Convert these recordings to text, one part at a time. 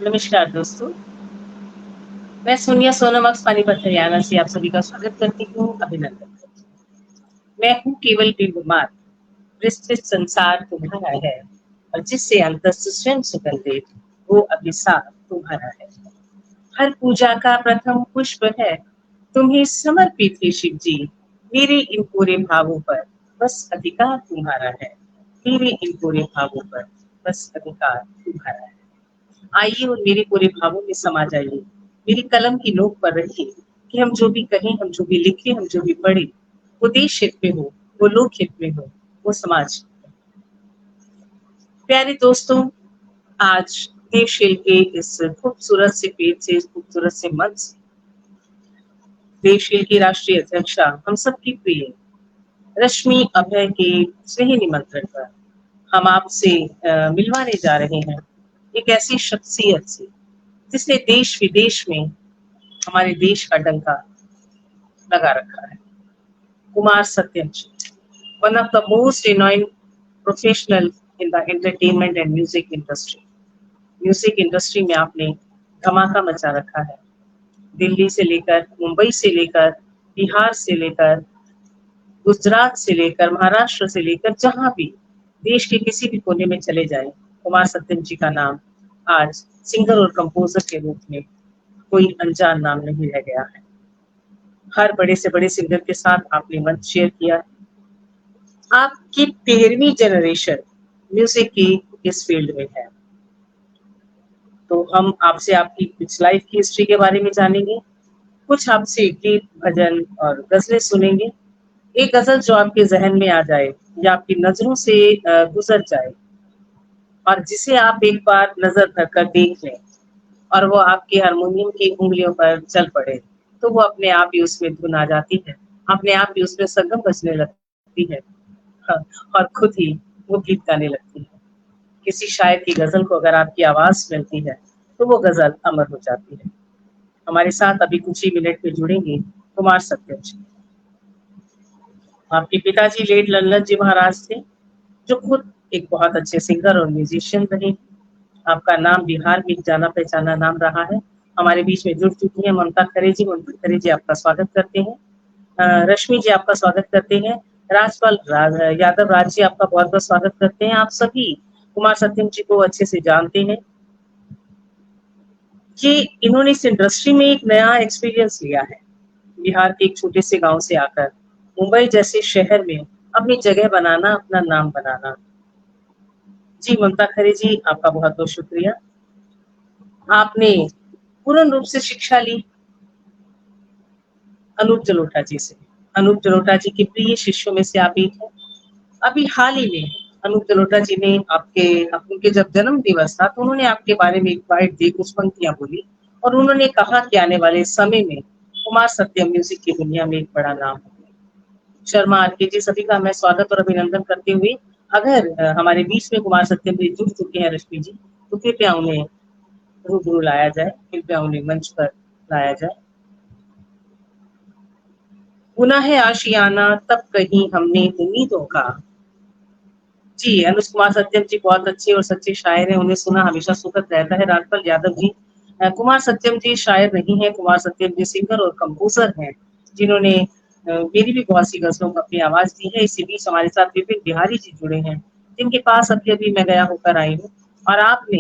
नमस्कार दोस्तों, मैं सोनिया सोनम अक्स पानीपत हरियाणा से आप सभी का स्वागत करती हूँ, अभिनंदन करती हूँ। मैं हूँ केवल बीमार, विस्तृत संसार तुम्हारा है और जिससे अंतस स्वयं सुगंधित, वो अभिशाप तुम्हारा है। हर पूजा का प्रथम पुष्प है, तुम्हें समर्पित है शिव जी। मेरे इन पूरे भावों पर बस अधिकार तुम्हारा है। मेरे इन पूरे भावों पर बस अधिकार तुम्हारा है। आइए और मेरे पूरे भावों में समा जाइए। मेरी कलम की नोक पर रखिए कि हम जो भी कहें, हम जो भी लिखें, हम जो भी पढ़ें, वो देश हित में हो, वो लोक हित में हो, वो समाज हित में। प्यारे दोस्तों, आज देवशील के इस खूबसूरत से पेज से, इस खूबसूरत से मंच से, देवशील की राष्ट्रीय अध्यक्षा हम सबकी प्रिय रश्मि अभय के स्नेही निमंत्रण पर हम आपसे मिलवाने जा रहे हैं एक ऐसी शख्सियत से जिसने देश विदेश में हमारे देश का डंका लगा रखा है। Kumar Satyam ji, one of the most renowned professional in the entertainment and music industry. Music industry में आपने धमाका मचा रखा है। दिल्ली से लेकर, मुंबई से लेकर, बिहार से लेकर, गुजरात से लेकर, महाराष्ट्र से लेकर, जहां भी देश के किसी भी कोने में चले जाएं, कुमार सत्यम जी का नाम आज सिंगर और कंपोजर के रूप में कोई अनजान नाम नहीं रह गया है। हर बड़े से बड़े सिंगर के साथ आपने मंच शेयर किया। आपकी 13वीं जनरेशन म्यूजिक की इस फील्ड में है, तो हम आपसे आपकी कुछ लाइफ की हिस्ट्री के बारे में जानेंगे, कुछ आपसे गीत, भजन और गजलें सुनेंगे। एक गजल जो आपके जहन में आ जाए या आपकी नजरों से गुजर जाए और जिसे आप एक बार नजर धरकर देख लें और वो आपके हारमोनियम की उंगलियों पर चल पड़े, तो वो अपने आप ही उसमें धुन आ जाती है, अपने आप ही उसमें सरगम बजने लगती है। हाँ, और खुद ही वो गीत गाने लगती है। किसी शायर की गजल को अगर आपकी आवाज मिलती है तो वो गजल अमर हो जाती है। हमारे साथ अभी कुछ ही मिनट में जुड़ेंगे कुमार सत्यम जी। आपके पिताजी लेट लल्लन जी महाराज थे, जो खुद एक बहुत अच्छे सिंगर और म्यूजिशियन रहे। आपका नाम बिहार में एक जाना पहचाना नाम रहा है। हमारे बीच में जुड़ चुकी है ममता खरे जी। ममता खरे जी आपका स्वागत करते हैं। रश्मि जी आपका स्वागत करते हैं। राजपाल यादव राज जी आपका बहुत बहुत स्वागत करते हैं। आप सभी कुमार सत्यम जी को अच्छे से जानते हैं कि इन्होंने इस इंडस्ट्री में एक नया एक्सपीरियंस लिया है। बिहार के एक छोटे से गांव से आकर मुंबई जैसे शहर में अपनी जगह बनाना, अपना नाम बनाना। जी ममता खरे जी, आपका बहुत बहुत शुक्रिया। आपने पूर्ण रूप से शिक्षा ली अनूप जलोटा जी से। अनूप जलोटा जी के प्रिय शिष्यों में से आप एक हैं। अभी हाल ही में अनूप जलोटा जी ने उनके जब जन्म दिवस था तो उन्होंने आपके बारे में एक बाइट दी, कुछ पंक्तियां बोली और उन्होंने कहा कि आने वाले समय में कुमार सत्यम म्यूजिक की दुनिया में एक बड़ा नाम होगा। शर्मा आरके जी, सभी का मैं स्वागत और अभिनंदन करते हुए, अगर हमारे बीच में कुमार सत्यम जी जुड़ चुके हैं रश्मि जी, तो कृपया उन्हें रूबरू लाया जाए, कृपया उन्हें मंच पर लाया जाए। गुना है आशियाना तब कहीं हमने उम्मीदों का। जी, अनुज कुमार सत्यम जी बहुत अच्छे और सच्चे शायर हैं, उन्हें सुना हमेशा सुखद रहता है। राजपाल यादव जी, कुमार सत्यम जी शायर नहीं है, कुमार सत्यम जी सिंगर और कंपोजर हैं, जिन्होंने मेरी भी बहुत सी गजलों को अपनी आवाज दी है। इसी बीच हमारे साथ विपिन बिहारी जी जुड़े हैं, जिनके पास अभी अभी मैं गया होकर आई हूँ। और आपने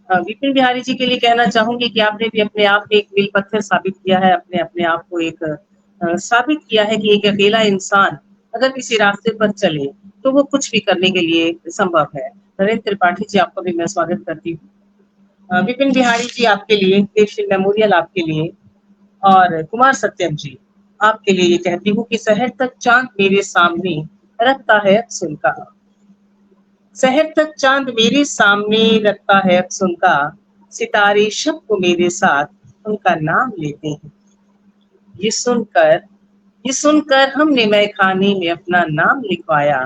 विपिन बिहारी जी के लिए कहना चाहूंगी कि आपने भी अपने आप में एक मील पत्थर साबित किया है, अपने अपने आप को एक साबित किया है कि एक अकेला इंसान अगर किसी रास्ते पर चले तो वो कुछ भी करने के लिए संभव है। नरेंद्र त्रिपाठी जी, आपका भी मैं स्वागत करती हूँ। विपिन बिहारी जी आपके लिए, देवशील मेमोरियल आपके लिए, और कुमार सत्यम जी आपके लिए ये कहती हूँ कि शहर तक चांद मेरे सामने रखता है अक्सुन का। शहर तक चांद मेरे सामने रखता है अक्सुन का। सितारे शब को मेरे साथ उनका नाम लेते हैं। ये सुनकर ये सुनकर हमने मैखाने में अपना नाम लिखवाया।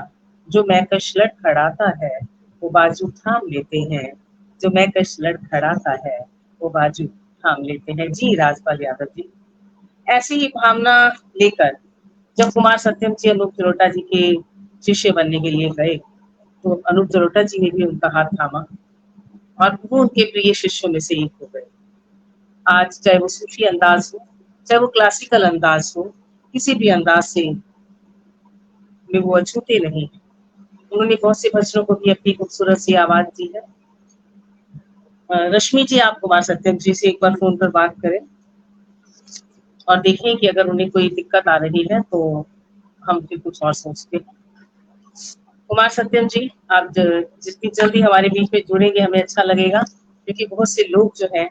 जो मैकश लड़खड़ाता है वो बाजू थाम लेते हैं। जो मैकश लड़खड़ाता है वो बाजू थाम लेते हैं। जी राजपाल यादव जी, ऐसी ही भावना लेकर जब कुमार सत्यम जी अनूप जलोटा जी के शिष्य बनने के लिए गए तो अनूप जलोटा जी ने भी उनका हाथ थामा। और वो उनके प्रिय शिष्यों में से एक हो गए। आज चाहे वो सूफी अंदाज हो, चाहे वो क्लासिकल अंदाज हो, किसी भी अंदाज से में वो अछूते नहीं। उन्होंने बहुत से भजनों को भी अपनी खूबसूरत सी आवाज दी है। रश्मि जी, आप कुमार सत्यम जी से एक बार फोन पर बात करें और देखें कि अगर उन्हें कोई दिक्कत आ रही है तो हम फिर कुछ और सोचते हैं। कुमार सत्यम जी, आप जितनी जल्दी हमारे बीच में जुड़ेंगे हमें अच्छा लगेगा, क्योंकि बहुत से लोग जो हैं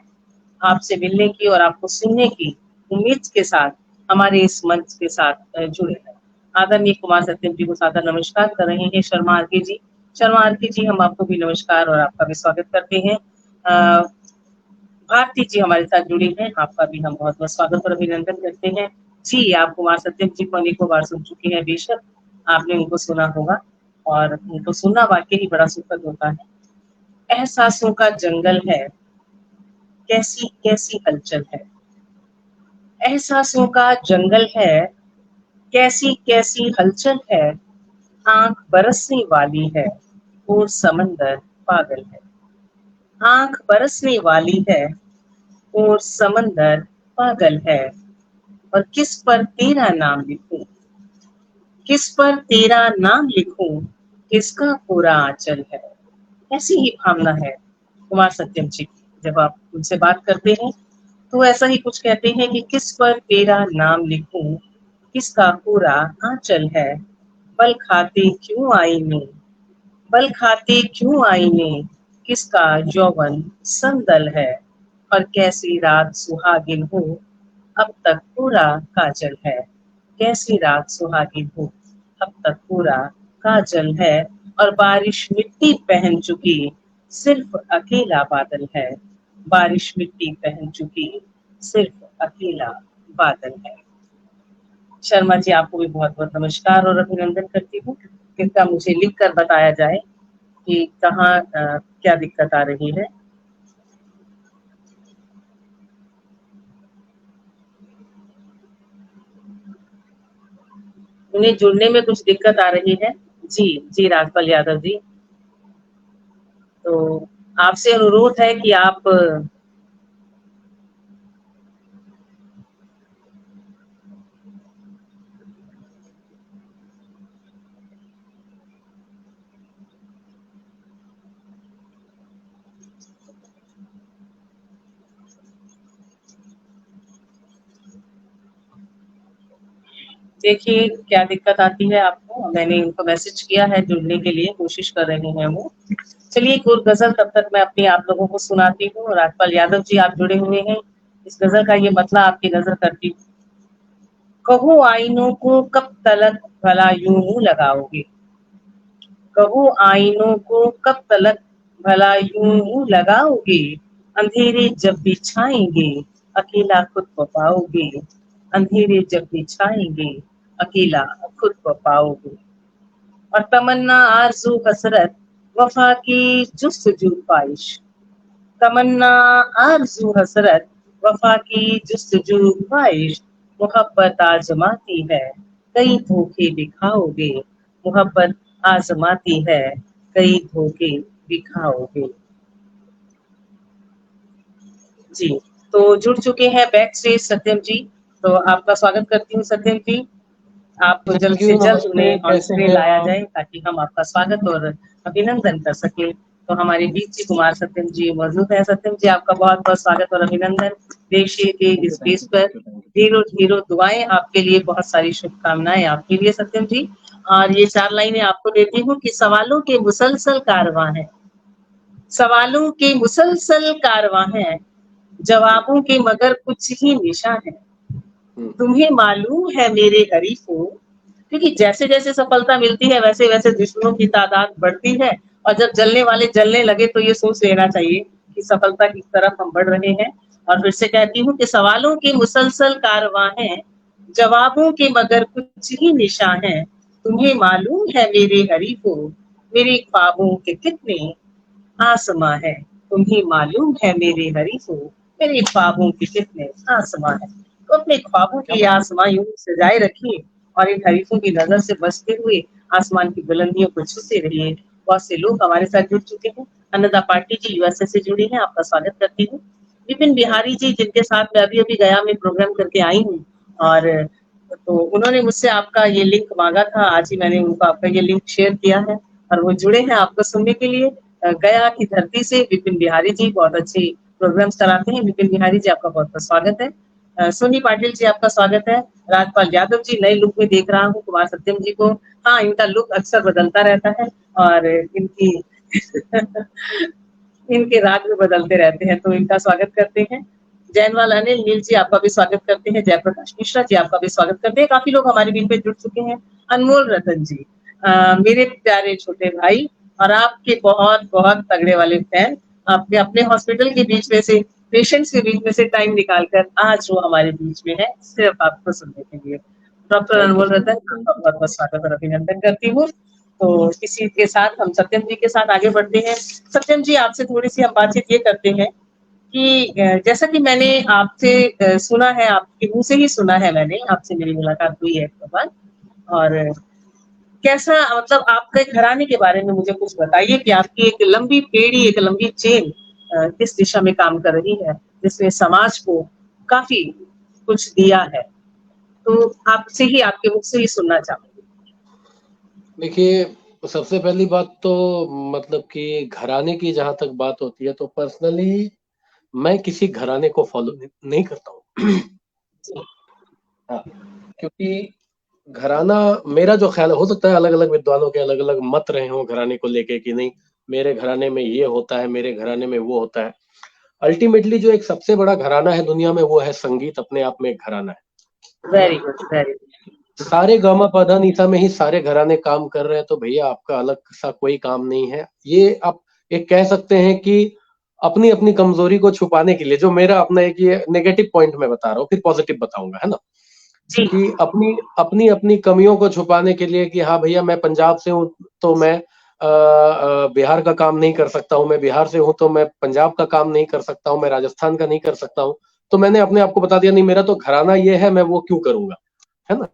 आपसे मिलने की और आपको सुनने की उम्मीद के साथ हमारे इस मंच के साथ जुड़े हैं। आदरणीय कुमार सत्यम जी को सादर नमस्कार कर रहे हैं शर्मा आरके जी। शर्मा आरके जी, हम आपको भी नमस्कार और आपका भी स्वागत करते हैं। भारती जी हमारे साथ जुड़ी हैं, आपका भी हम बहुत बहुत स्वागत और अभिनंदन करते हैं। जी, आप कुमार सत्यम जी को अनेकों बार सुन चुके हैं, बेशक आपने उनको सुना होगा और उनको सुनना वाकई ही बड़ा सुखद होता है। एहसासों का जंगल है, कैसी कैसी हलचल है। एहसासों का जंगल है, कैसी कैसी हलचल है। आंख बरसने वाली है और समंदर पागल है। आंख बरसने वाली है और समंदर पागल है। और किस पर तेरा नाम लिखूं, किस पर तेरा नाम लिखूं, किसका पूरा आंचल है। ऐसी ही भावना है कुमार सत्यम जी की। जब आप उनसे बात करते हैं तो ऐसा ही कुछ कहते हैं कि किस पर तेरा नाम लिखूं, किसका पूरा आंचल है। बल खाते क्यों आईने, बल खाते क्यों आईने, किसका यौवन संदल है। और कैसी रात सुहागिन हो, अब तक पूरा काजल है। कैसी रात सुहागिन हो, अब तक पूरा काजल है। और बारिश मिट्टी पहन चुकी, सिर्फ अकेला बादल है। बारिश मिट्टी पहन चुकी, सिर्फ अकेला बादल है। शर्मा जी, आपको भी बहुत बहुत नमस्कार और अभिनंदन करती हूँ। कृपया मुझे लिख कर बताया जाए कि कहाँ क्या दिक्कत आ रही है। उन्हें जुड़ने में कुछ दिक्कत आ रही है। जी जी, राजपाल यादव जी, तो आपसे अनुरोध है कि आप देखिए क्या दिक्कत आती है आपको। मैंने उनको मैसेज किया है, जुड़ने के लिए कोशिश कर रहे हैं वो। चलिए एक और गजल तब तक मैं अपनी आप लोगों को सुनाती हूँ। राजपाल यादव जी, आप जुड़े हुए हैं, इस गजल का ये मतलब आपकी नजर करती हूँ। कहो आईनों को कब तलक भला यूं मुंह लगाओगे, कहो आईनों को कब तलक भला यूं मुंह लगाओगे। अंधेरे जब भी छाएंगे, अकेला खुद को पाओगे। अंधेरे जब भी छाएंगे, अकेला खुद को पाओगे। और तमन्ना आरज़ू हसरत वफा की जुस्तजू ख्वाहिश, तमन्ना आरज़ू हसरत वफा की जुस्तजू ख्वाहिश। मोहब्बत आजमाती है, कई धोखे दिखाओगे। मोहब्बत आजमाती है, कई धोखे दिखाओगे। जी, तो जुड़ चुके हैं बैक स्टेज सत्यम जी, तो आपका स्वागत करती हूँ सत्यम जी। आप जल्द थैंक से यू, जल्द नमस्ते, उन्हें ऑन कैसे स्क्रीन हैं लाया आप? जाए ताकि हम आपका स्वागत और अभिनंदन कर सकें। तो हमारे बीच जी कुमार सत्यम जी मौजूद हैं। सत्यम जी, आपका बहुत बहुत स्वागत और अभिनंदन देखिए के थैंक यू, इस थैंक स्पेस यू, पर। Thank you, thank you. ढेरों ढेरों दुआएं आपके लिए, बहुत सारी शुभकामनाएं आपके लिए सत्यम जी। और ये 4 लाइनें आपको देती हूँ कि सवालों के मुसलसल कारवां हैं, सवालों के मुसलसल कारवां हैं, जवाबों के मगर कुछ ही निशा है। तुम्हें मालूम है मेरे हरीफों, क्योंकि जैसे जैसे सफलता मिलती है वैसे वैसे दुश्मनों की तादाद बढ़ती है। और जब जलने वाले जलने लगे तो ये सोच लेना चाहिए कि सफलता की तरफ हम बढ़ रहे हैं। और फिर से कहती हूँ कि सवालों के मुसलसल कारवां हैं, जवाबों के मगर कुछ ही निशा है। तुम्हें मालूम है मेरे हरीफों, मेरे ख्वाबों के कितने आसमां है। तुम्हें मालूम है मेरे हरीफों, मेरे ख्वाबों के कितने आसमां है। तो अपने ख्वाबों क्या के बात है। आसमां यूं सजाए रखिए और इन हरीफों की नजर से बचते हुए आसमान की बुलंदियों को छूते रहिए। बहुत से लोग हमारे साथ जुड़ चुके हैं। अन्नदा पाटिल जी यूएसए से जुड़ी हैं, आपका स्वागत करती हूँ। विपिन बिहारी जी, जिनके साथ मैं अभी-अभी गया में प्रोग्राम करके आई हूँ, और तो उन्होंने मुझसे आपका ये लिंक माँगा था, आज ही मैंने उनको आपका ये लिंक शेयर किया है और वो जुड़े हैं आपको सुनने के लिए। गया की धरती से विपिन बिहारी जी बहुत अच्छे प्रोग्राम्स कराते हैं। विपिन बिहारी जी, आपका बहुत-बहुत स्वागत है। सोनी पाटिल जी, आपका स्वागत है। राजपाल यादव जी, नए लुक में देख रहा हूँ। कुमार सत्यम जी को, हाँ, इनका लुक अक्सर बदलता रहता है और इनकी इनके राग में बदलते रहते हैं, तो इनका स्वागत करते हैं। जैनवाल अनिल नील जी, आपका भी स्वागत करते हैं। जयप्रकाश मिश्रा जी, आपका भी स्वागत करते हैं। काफ़ी लोग हमारे बीच में जुड़ चुके हैं। अनमोल रतन जी, मेरे प्यारे छोटे भाई और आपके बहुत-बहुत तगड़े वाले फैन, आपने अपने हॉस्पिटल के बीच में से, पेशेंट्स के बीच में से टाइम निकाल कर आज वो हमारे बीच में है, सिर्फ आपको सुनने के लिए। डॉक्टर अनमोल रतन, आपका बहुत-बहुत स्वागत और अभिनंदन करती हूँ। तो इसी के साथ हम सत्यम जी के साथ आगे बढ़ते हैं। सत्यम जी, आपसे थोड़ी-सी हम बातचीत ये करते हैं कि जैसा कि मैंने आपसे सुना है, आपके मुँह से ही सुना है मैंने, आपसे मेरी मुलाकात हुई है एक बार, और कैसा, मतलब आपके घराने के बारे में मुझे कुछ बताइए कि आपकी एक लंबी पीढ़ी, एक लंबी चेन किस दिशा में काम कर रही है, जिसने समाज को काफ़ी कुछ दिया है। तो आपसे ही, आपके मुख से ही सुनना चाहूँगी। देखिए, सबसे पहली बात तो मतलब कि घराने की जहाँ तक बात होती है, तो पर्सनली मैं किसी घराने को फॉलो नहीं करता हूँ। हाँ, क्योंकि घराना, मेरा जो ख्याल है, हो सकता है अलग-अलग विद्वानों के अलग-अलग मत रहे हों घराने को लेके कि नहीं, मेरे घराने में ये होता है, मेरे घराने में वो होता है। अल्टीमेटली जो एक सबसे बड़ा घराना है दुनिया में, वो है संगीत, अपने आप में एक घराना है ना? Very good, very good. सारे गामा पधा निसा में ही सारे घराने काम कर रहे हैं, तो भैया आपका अलग सा कोई काम नहीं है। ये आप एक कह सकते हैं कि अपनी-अपनी कमजोरी को छुपाने के लिए, जो मेरा अपना एक ये नेगेटिव पॉइंट मैं बता रहा हूँ, फिर पॉजिटिव बताऊंगा, है ना? जी। कि अपनी कमियों को छुपाने के लिए कि हाँ भैया, मैं पंजाब से हूँ तो मैं बिहार का काम नहीं कर सकता हूँ, मैं बिहार से हूँ तो मैं पंजाब का काम नहीं कर सकता हूँ, मैं राजस्थान का नहीं कर सकता हूँ। तो मैंने अपने आप को बता दिया, नहीं, मेरा तो घराना ये है, मैं वो क्यों करूंगा, है ना?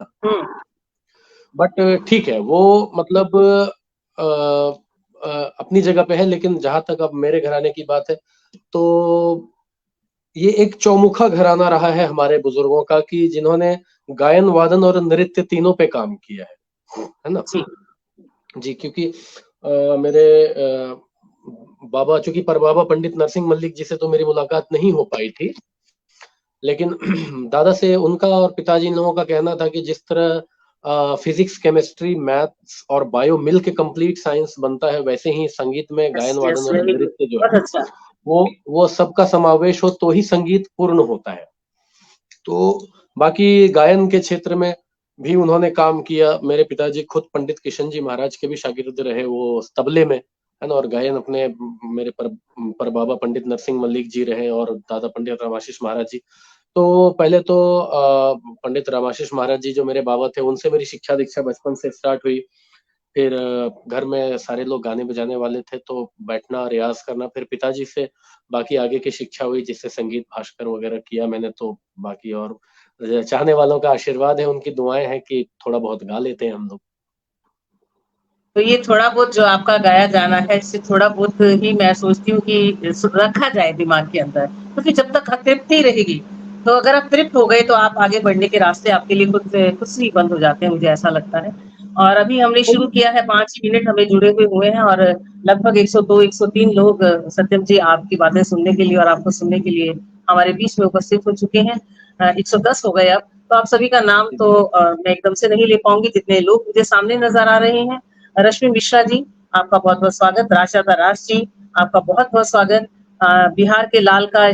बट ठीक है, वो मतलब अ, अपनी जगह पे है, लेकिन जहां तक अब मेरे घराने की बात है, तो ये एक चौमुखा घराना रहा है हमारे बुजुर्गों का, कि जिन्होंने गायन, वादन और नृत्य तीनों पे काम किया है ना? जी। जी, क्योंकि मेरे बाबा, चूंकि परबाबा पंडित नरसिंह मल्लिक जी से तो मेरी मुलाकात नहीं हो पाई थी, लेकिन दादा से उनका और पिताजी इन लोगों का कहना था कि जिस तरह फिजिक्स, केमिस्ट्री, मैथ्स और बायो मिल के कंप्लीट साइंस बनता है, वैसे ही संगीत में यस, गायन, यस, वादन और वेरी गुड। नृत्य जो बहुत है, अच्छा। वो सबका समावेश हो तो ही संगीत पूर्ण होता है। तो बाकी गायन के क्षेत्र में भी उन्होंने काम किया। मेरे पिताजी खुद पंडित किशन जी महाराज के भी शागिर्द रहे, वो तबले में, है ना? और गायन अपने मेरे परबाबा पंडित नरसिंह मल्लिक जी रहे, और दादा पंडित रामाशीष महाराज जी। तो पहले तो पंडित रामाशीष महाराज जी जो मेरे बाबा थे, उनसे मेरी शिक्षा दीक्षा बचपन से स्टार्ट हुई। फिर घर में सारे लोग गाने बजाने वाले थे, तो बैठना, रियाज करना। फिर पिताजी से बाकी आगे की शिक्षा हुई, जिससे संगीत भास्कर वगैरह किया मैंने। तो बाकी और चाहने वालों का आशीर्वाद है, उनकी दुआएं हैं कि थोड़ा बहुत गा लेते हैं हम लोग। तो ये थोड़ा बहुत जो आपका गाया जाना है, इससे थोड़ा बहुत ही मैं सोचती हूँ कि रखा जाए दिमाग के अंदर, क्योंकि जब तक तृप्ति रहेगी, तो अगर आप तृप्त हो गए तो आप आगे बढ़ने के रास्ते आपके लिए खुद से ही बंद हो जाते हैं, मुझे ऐसा लगता है। और अभी हमने शुरू किया है, 5 ही मिनट हमें जुड़े हुए हैं और लगभग 102-103 लोग, सत्यम जी, आपकी बातें सुनने के लिए और आपको सुनने के लिए हमारे बीच में उपस्थित हो चुके हैं। 110 हो गए अब। तो आप सभी का नाम तो मैं एकदम से नहीं ले पाऊंगी, जितने लोग मुझे सामने नजर आ रहे हैं। रश्मि मिश्रा जी, आपका बहुत-बहुत स्वागत। राशा राज जी, आपका बहुत-बहुत स्वागत। बिहार के लाल का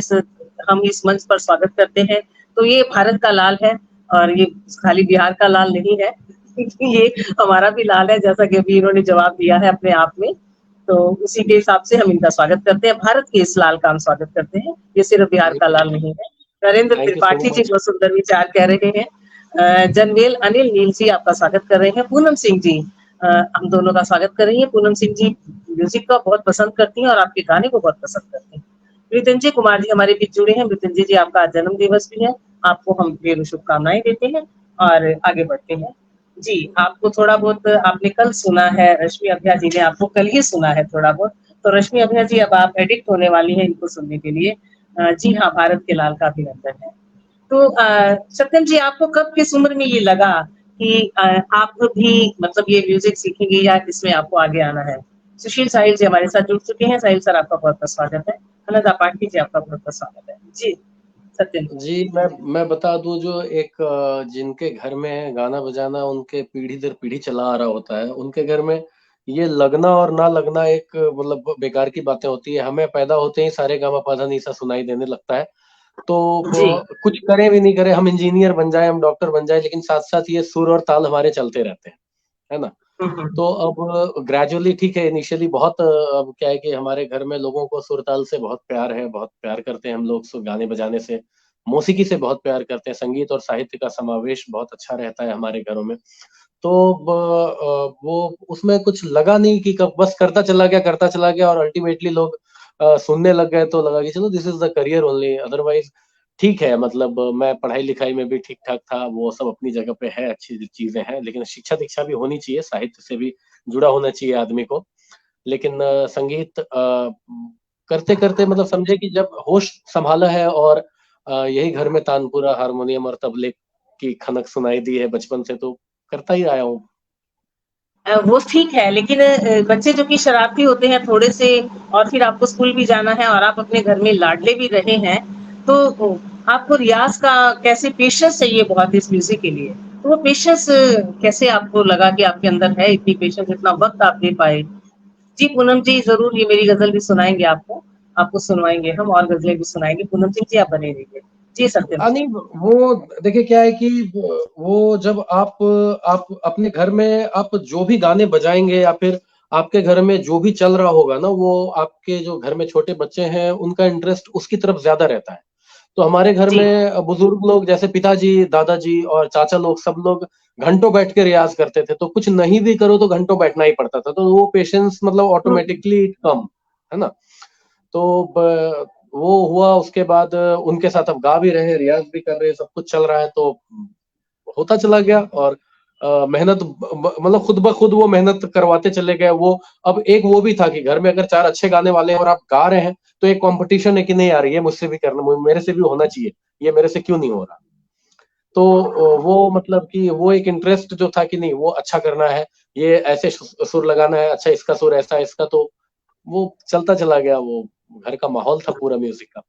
हम इस मंच पर स्वागत करते हैं। तो ये भारत का लाल है और ये खाली बिहार का लाल नहीं है, ये हमारा भी लाल है, जैसा कि अभी इन्होंने जवाब दिया है अपने आप में। तो उसी के हिसाब से हम इनका स्वागत करते हैं। भारत के इस लाल का हम स्वागत करते हैं, ये सिर्फ बिहार का लाल नहीं है। Narendra thank you so Tripathi ji much. बहुत सुंदर विचार कह रहे हैं। जनवेल अनिल नील जी, आपका स्वागत कर रहे हैं। पूनम सिंह जी, हम दोनों का स्वागत कर रही हैं। पूनम सिंह जी म्यूजिक को बहुत पसंद करती हैं और आपके गाने को बहुत पसंद करती हैं। मृत्युंजय कुमार जी हमारे बीच जुड़े हैं। मृत्युंजय जी, आपका आज जन्म दिवस भी है, आपको हम ढेरों शुभकामनाएं देते हैं और आगे बढ़ते हैं। जी, आपको थोड़ा बहुत आपने कल सुना है, रश्मि अभ्या जी ने आपको कल ही सुना है थोड़ा बहुत। तो रश्मि अभ्या जी अब आप एडिक्ट होने वाली हैं इनको सुनने के लिए। जी हाँ, भारत के लाल का अभिनंदन है। तो सत्यम जी आपको कब किस उम्र में ये लगा कि आप भी मतलब ये म्यूज़िक सीखेंगे या इसमें आपको आगे आना है? सुशील साहिल जी हमारे साथ जुड़ चुके हैं। साहिल सर आपका बहुत-बहुत स्वागत है। अनंता पाठक जी आपका बहुत-बहुत स्वागत है। जी, सत्यम जी। जी, मैं बता दूँ जो एक जिनके घर में गाना बजाना उनके पीढ़ी दर पीढ़ी चला आ रहा होता है, उनके घर में ये लगना और ना लगना एक मतलब बेकार की बातें होती है। हमें पैदा होते ही सारेगामापाधानीसा सुनाई देने लगता है। तो जी। कुछ करें भी नहीं करें, हम इंजीनियर बन जाएँ, हम डॉक्टर बन जाएँ, लेकिन साथ-साथ ये सुर और ताल हमारे चलते रहते हैं, है ना? हुँ, हुँ। तो अब ग्रेजुअली ठीक है, इनिशियली बहुत अब क्या है कि हमारे घर में लोगों को सुर-ताल से बहुत प्यार है, बहुत प्यार करते हैं हम लोग गाने बजाने से, मौसीकी से बहुत प्यार करते हैं, संगीत और साहित्य का समावेश बहुत अच्छा रहता है हमारे घरों में। तो वो उसमें कुछ लगा नहीं कि कब बस करता चला गया और अल्टीमेटली लोग सुनने लग गए तो लगा कि चलो this is the career only otherwise ठीक है मतलब मैं पढ़ाई-लिखाई में भी ठीक-ठाक था, वो सब अपनी जगह पे है, अच्छी चीज़ें हैं, लेकिन शिक्षा-दीक्षा भी होनी चाहिए, साहित्य से भी जुड़ा होना चाहिए आदमी को। लेकिन संगीत करते-करते मतलब समझे कि जब होश सँभाला है और यही घर में तानपुरा, हारमोनियम और तबले की खनक सुनाई दी है बचपन से तो करता ही आया हूँ। वो ठीक है, लेकिन बच्चे जो कि शरारती होते हैं थोड़े से और फिर आपको स्कूल भी जाना है और आप अपने घर में लाडले भी रहे हैं, तो आपको रियाज़ का कैसे पेशेंस चाहिए बहुत इस म्यूज़िक के लिए। तो वो पेशेंस कैसे आपको लगा कि आपके अंदर है इतनी पेशेंस, इतना वक़्त आप दे पाए? जी, पूनम जी ज़रूर ये मेरी ग़ज़ल भी सुनाएँगे आपको। आपको सुनवाएँगे हम और ग़ज़लें भी सुनाएँगे। पूनम सिंह जी आप बने रहिए। जी, सत्यम जी। नहीं वो देखिए क्या है कि वो जब आप अपने घर में आप जो भी गाने बजाएँगे या फिर आपके घर में जो भी चल रहा होगा ना, वो आपके जो घर में छोटे बच्चे हैं, उनका इंटरेस्ट उसकी तरफ ज़्यादा रहता है। तो हमारे घर जी। में बुजुर्ग लोग जैसे पिताजी, दादाजी और चाचा लोग सब लोग घंटों बैठ के रियाज़ करते थे, तो कुछ नहीं भी करो तो घंटों बैठना ही पड़ता था, तो वो पेशेंस मतलब हुँ, ऑटोमैटिकली कम, है ना? तो ब वो हुआ उसके बाद उनके साथ अब गा भी रहे हैं, रियाज़ भी कर रहे हैं, सब कुछ चल रहा है तो होता चला गया और मेहनत ब मतलब खुद ब खुद वो मेहनत करवाते चले गए। वो अब एक वो भी था कि घर में अगर 4 अच्छे गाने वाले हैं और आप गा रहे हैं, तो एक कॉम्पिटिशन है कि नहीं यार ये मुझसे भी करना मेरे से भी होना चाहिए, ये मेरे से क्यों नहीं हो रहा? तो वो मतलब कि वो एक इंटरेस्ट जो था कि नहीं वो अच्छा करना है, ये ऐसे सुर लगाना है, अच्छा इसका सुर ऐसा है, इसका तो वो चलता चला गया वो घर का माहौल था पूरा म्यूज़िक का।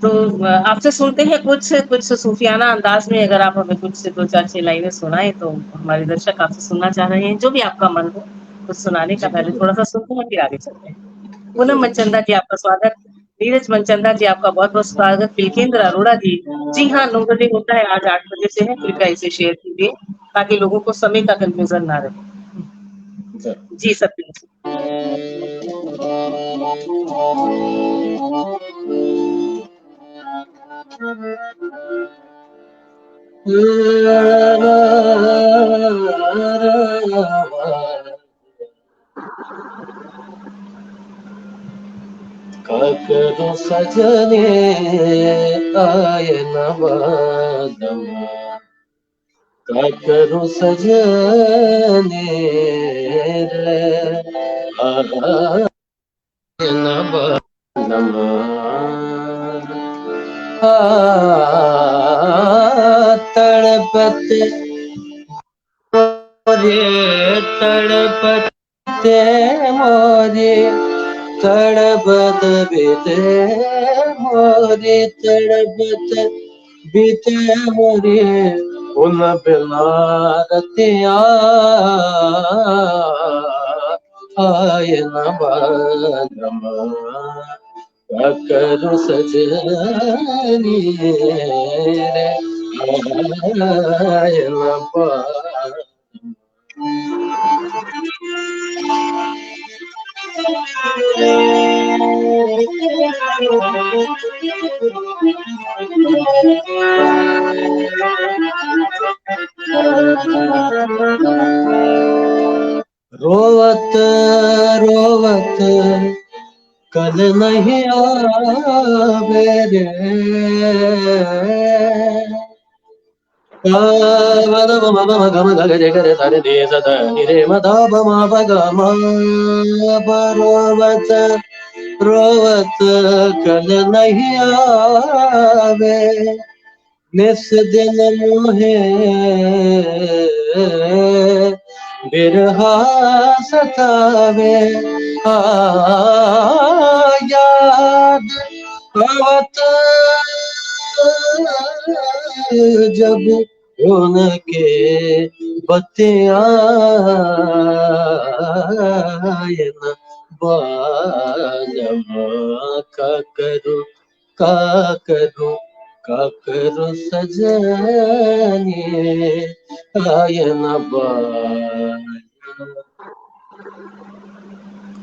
तो आपसे सुनते हैं कुछ कुछ सूफियाना अंदाज़ में अगर आप हमें कुछ 2-4 लाइनें सुनाएँ तो हमारे दर्शक आपसे सुनना चाह रहे हैं, जो भी आपका मन हो, कुछ सुनाने का जी, पहले बिल्कुल। थोड़ा-सा सुनते हैं फिर आगे चलते हैं। पूनम ज़रूर। मनचंदा जी आपका स्वागत, नीरज मनचंदा जी आपका बहुत-बहुत स्वागत, तिलकेंद्र अरोड़ा जी, जी हाँ, 9 बजे होता है, आज 8 बजे से है, कृपया इसे शेयर कीजिए, ताकि लोगों को समय का कन्फ्यूज़न ना रहे। ज़रूर। जी, सत्यम जी। काकरू सजने आए न बादमा काकरू सजने रे आए न बादमा तड़पते मोरे तड़पते मोरे तड़पत बीते मोरे तड़पत बीते मोरे उन बिलारतिया आय न बागमा करू सजनी रे आय न बागमा रोवत रोवत कल नहीं आवे रे रोवत कल नहीं आवे, निस दिन मुहे बिरहा सतावे, याद आवत जब उनके बतियान बालमा, का करूं का करूं का करूं सजनी, आयन बालमा।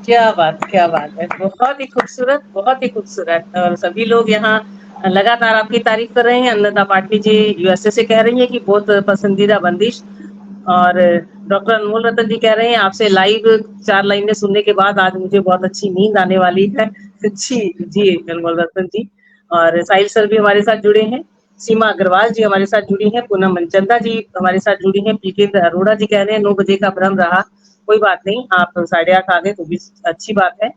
क्या बात है, बहुत ही खूबसूरत, बहुत ही खूबसूरत। और सभी लोग यहाँ लगातार आपकी तारीफ कर रहे हैं। अन्नदा पाटिल जी यूएसए से कह रही हैं कि बहुत पसंदीदा बंदिश। और डॉक्टर अनमोल रतन जी कह रहे हैं आपसे लाइव 4 लाइनें सुनने के बाद आज मुझे बहुत अच्छी नींद आने वाली है। जी, जी अनमोल रतन जी। और साहिल सर भी हमारे साथ जुड़े हैं। सीमा अग्रवाल जी हमारे साथ जुड़ी हैं। पूनम मनचंदा जी हमारे साथ जुड़ी हैं। पीकेंद्र अरोड़ा जी कह रहे हैं 9 बजे का भ्रम रहा। कोई बात नहीं, आप 8:30 आ गए तो भी अच्छी बात है।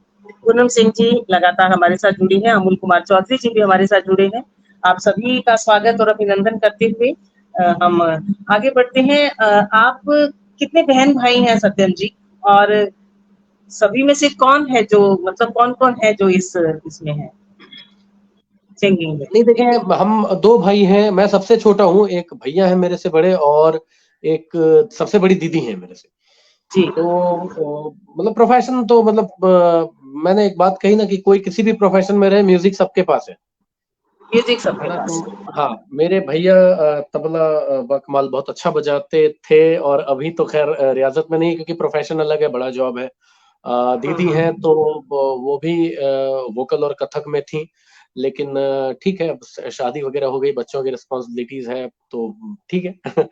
पूनम सिंह जी लगातार हमारे साथ जुड़ी हैं। अमूल कुमार चौधरी जी भी हमारे साथ जुड़े हैं। आप सभी का स्वागत और अभिनंदन करते हुए हम आगे बढ़ते हैं। आप कितने बहन भाई हैं सत्यम जी? और सभी में से कौन है जो मतलब कौन-कौन है जो इसमें है सिंगिंग में? नहीं देखिए, हम 2 भाई हैं, मैं सबसे छोटा हूँ, एक भैया है मेरे से बड़े और एक सबसे बड़ी दीदी है मेरे से। जी, तो मतलब प्रोफेशन तो मतलब मैंने एक बात कही ना कि कोई किसी भी प्रोफेशन में रहे, म्यूजिक सबके पास म्यूजिक है सबके ना? पास तो है। हाँ, मेरे भैया तबला बकमाल बहुत अच्छा बजाते थे और अभी तो खैर रियाज़त में नहीं क्योंकि प्रोफेशन अलग है, बड़ा जॉब है। हुँ, दीदी हुँ। हैं तो वो भी वोकल और कथक में थी, लेकिन ठीक है, अब शादी वगैरह हो गई, बच्चों की रिस्पॉन्सिबिलिटीज़ है, तो ठीक है।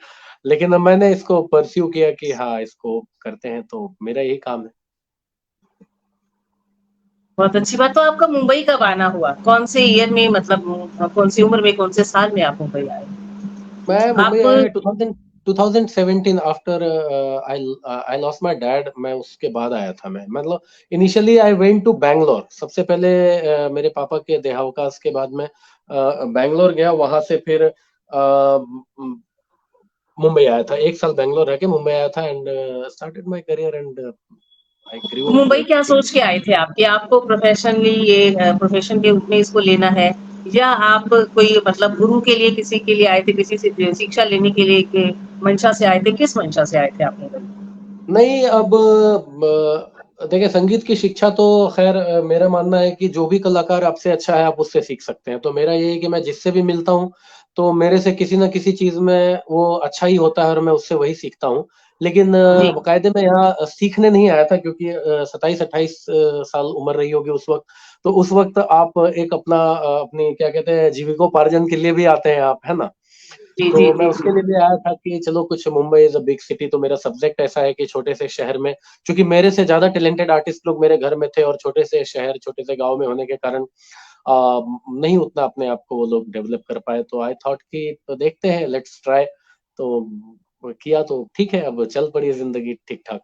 लेकिन अब मैंने इसको परस्यू किया कि हाँ, इसको करते हैं, तो मेरा यही काम है। बहुत अच्छी बात। तो आपका मुंबई कब आना हुआ? कौन से ईयर में मतलब कौन सी उम्र में, कौन से साल में आप मुंबई आए? मैं मुंबई आप आया 2017 after I lost my dad. मैं उसके बाद आया था मैं, मतलब initially I went to Bangalore. सबसे पहले मेरे पापा के देहावकाश के बाद मैं बैंगलोर गया, वहां से फिर मुंबई आया था। 1 साल बैंगलोर रह के मुंबई आया था and started my career and I तो ग्रू मुंबई क्या इन। सोच के आए थे आप कि आपको प्रोफेशनली ये प्रोफेशन के रूप में इसको लेना है, या आप कोई मतलब गुरु के लिए किसी के लिए आए थे, किसी से शिक्षा लेने के लिए के मंशा से आए थे? किस मंशा से आए थे आप मुंबई? नहीं, अब देखिए, संगीत की शिक्षा तो खैर मेरा मानना है कि जो भी कलाकार आपसे अच्छा है आप उससे सीख सकते हैं। तो मेरा ये है कि मैं जिससे भी मिलता हूँ तो मेरे से किसी न किसी चीज़ में वो अच्छा ही होता है और मैं उससे वही सीखता हूँ। लेकिन जी, बाकायदे मैं यहाँ सीखने नहीं आया था क्योंकि 27-28 साल उम्र रही होगी उस वक़्त। तो उस वक़्त आप एक अपना अपनी क्या कहते हैं जीविकोपार्जन के लिए भी आते हैं आप, है ना? जी, तो जी, मैं जी, उसके जी। लिए भी आया था कि चलो कुछ Mumbai is a big city, तो मेरा सब्जेक्ट ऐसा है कि छोटे से शहर में चूँकि मेरे से ज़्यादा टैलेंटेड आर्टिस्ट लोग मेरे घर में थे और छोटे से शहर, छोटे से गाँव में होने के कारण नहीं उतना अपने आप को वो लोग डेवलप कर पाए। तो आई थॉट कि तो देखते हैं, लेट्स ट्राई। तो किया तो ठीक है, अब चल पड़ी ज़िंदगी ठीक-ठाक।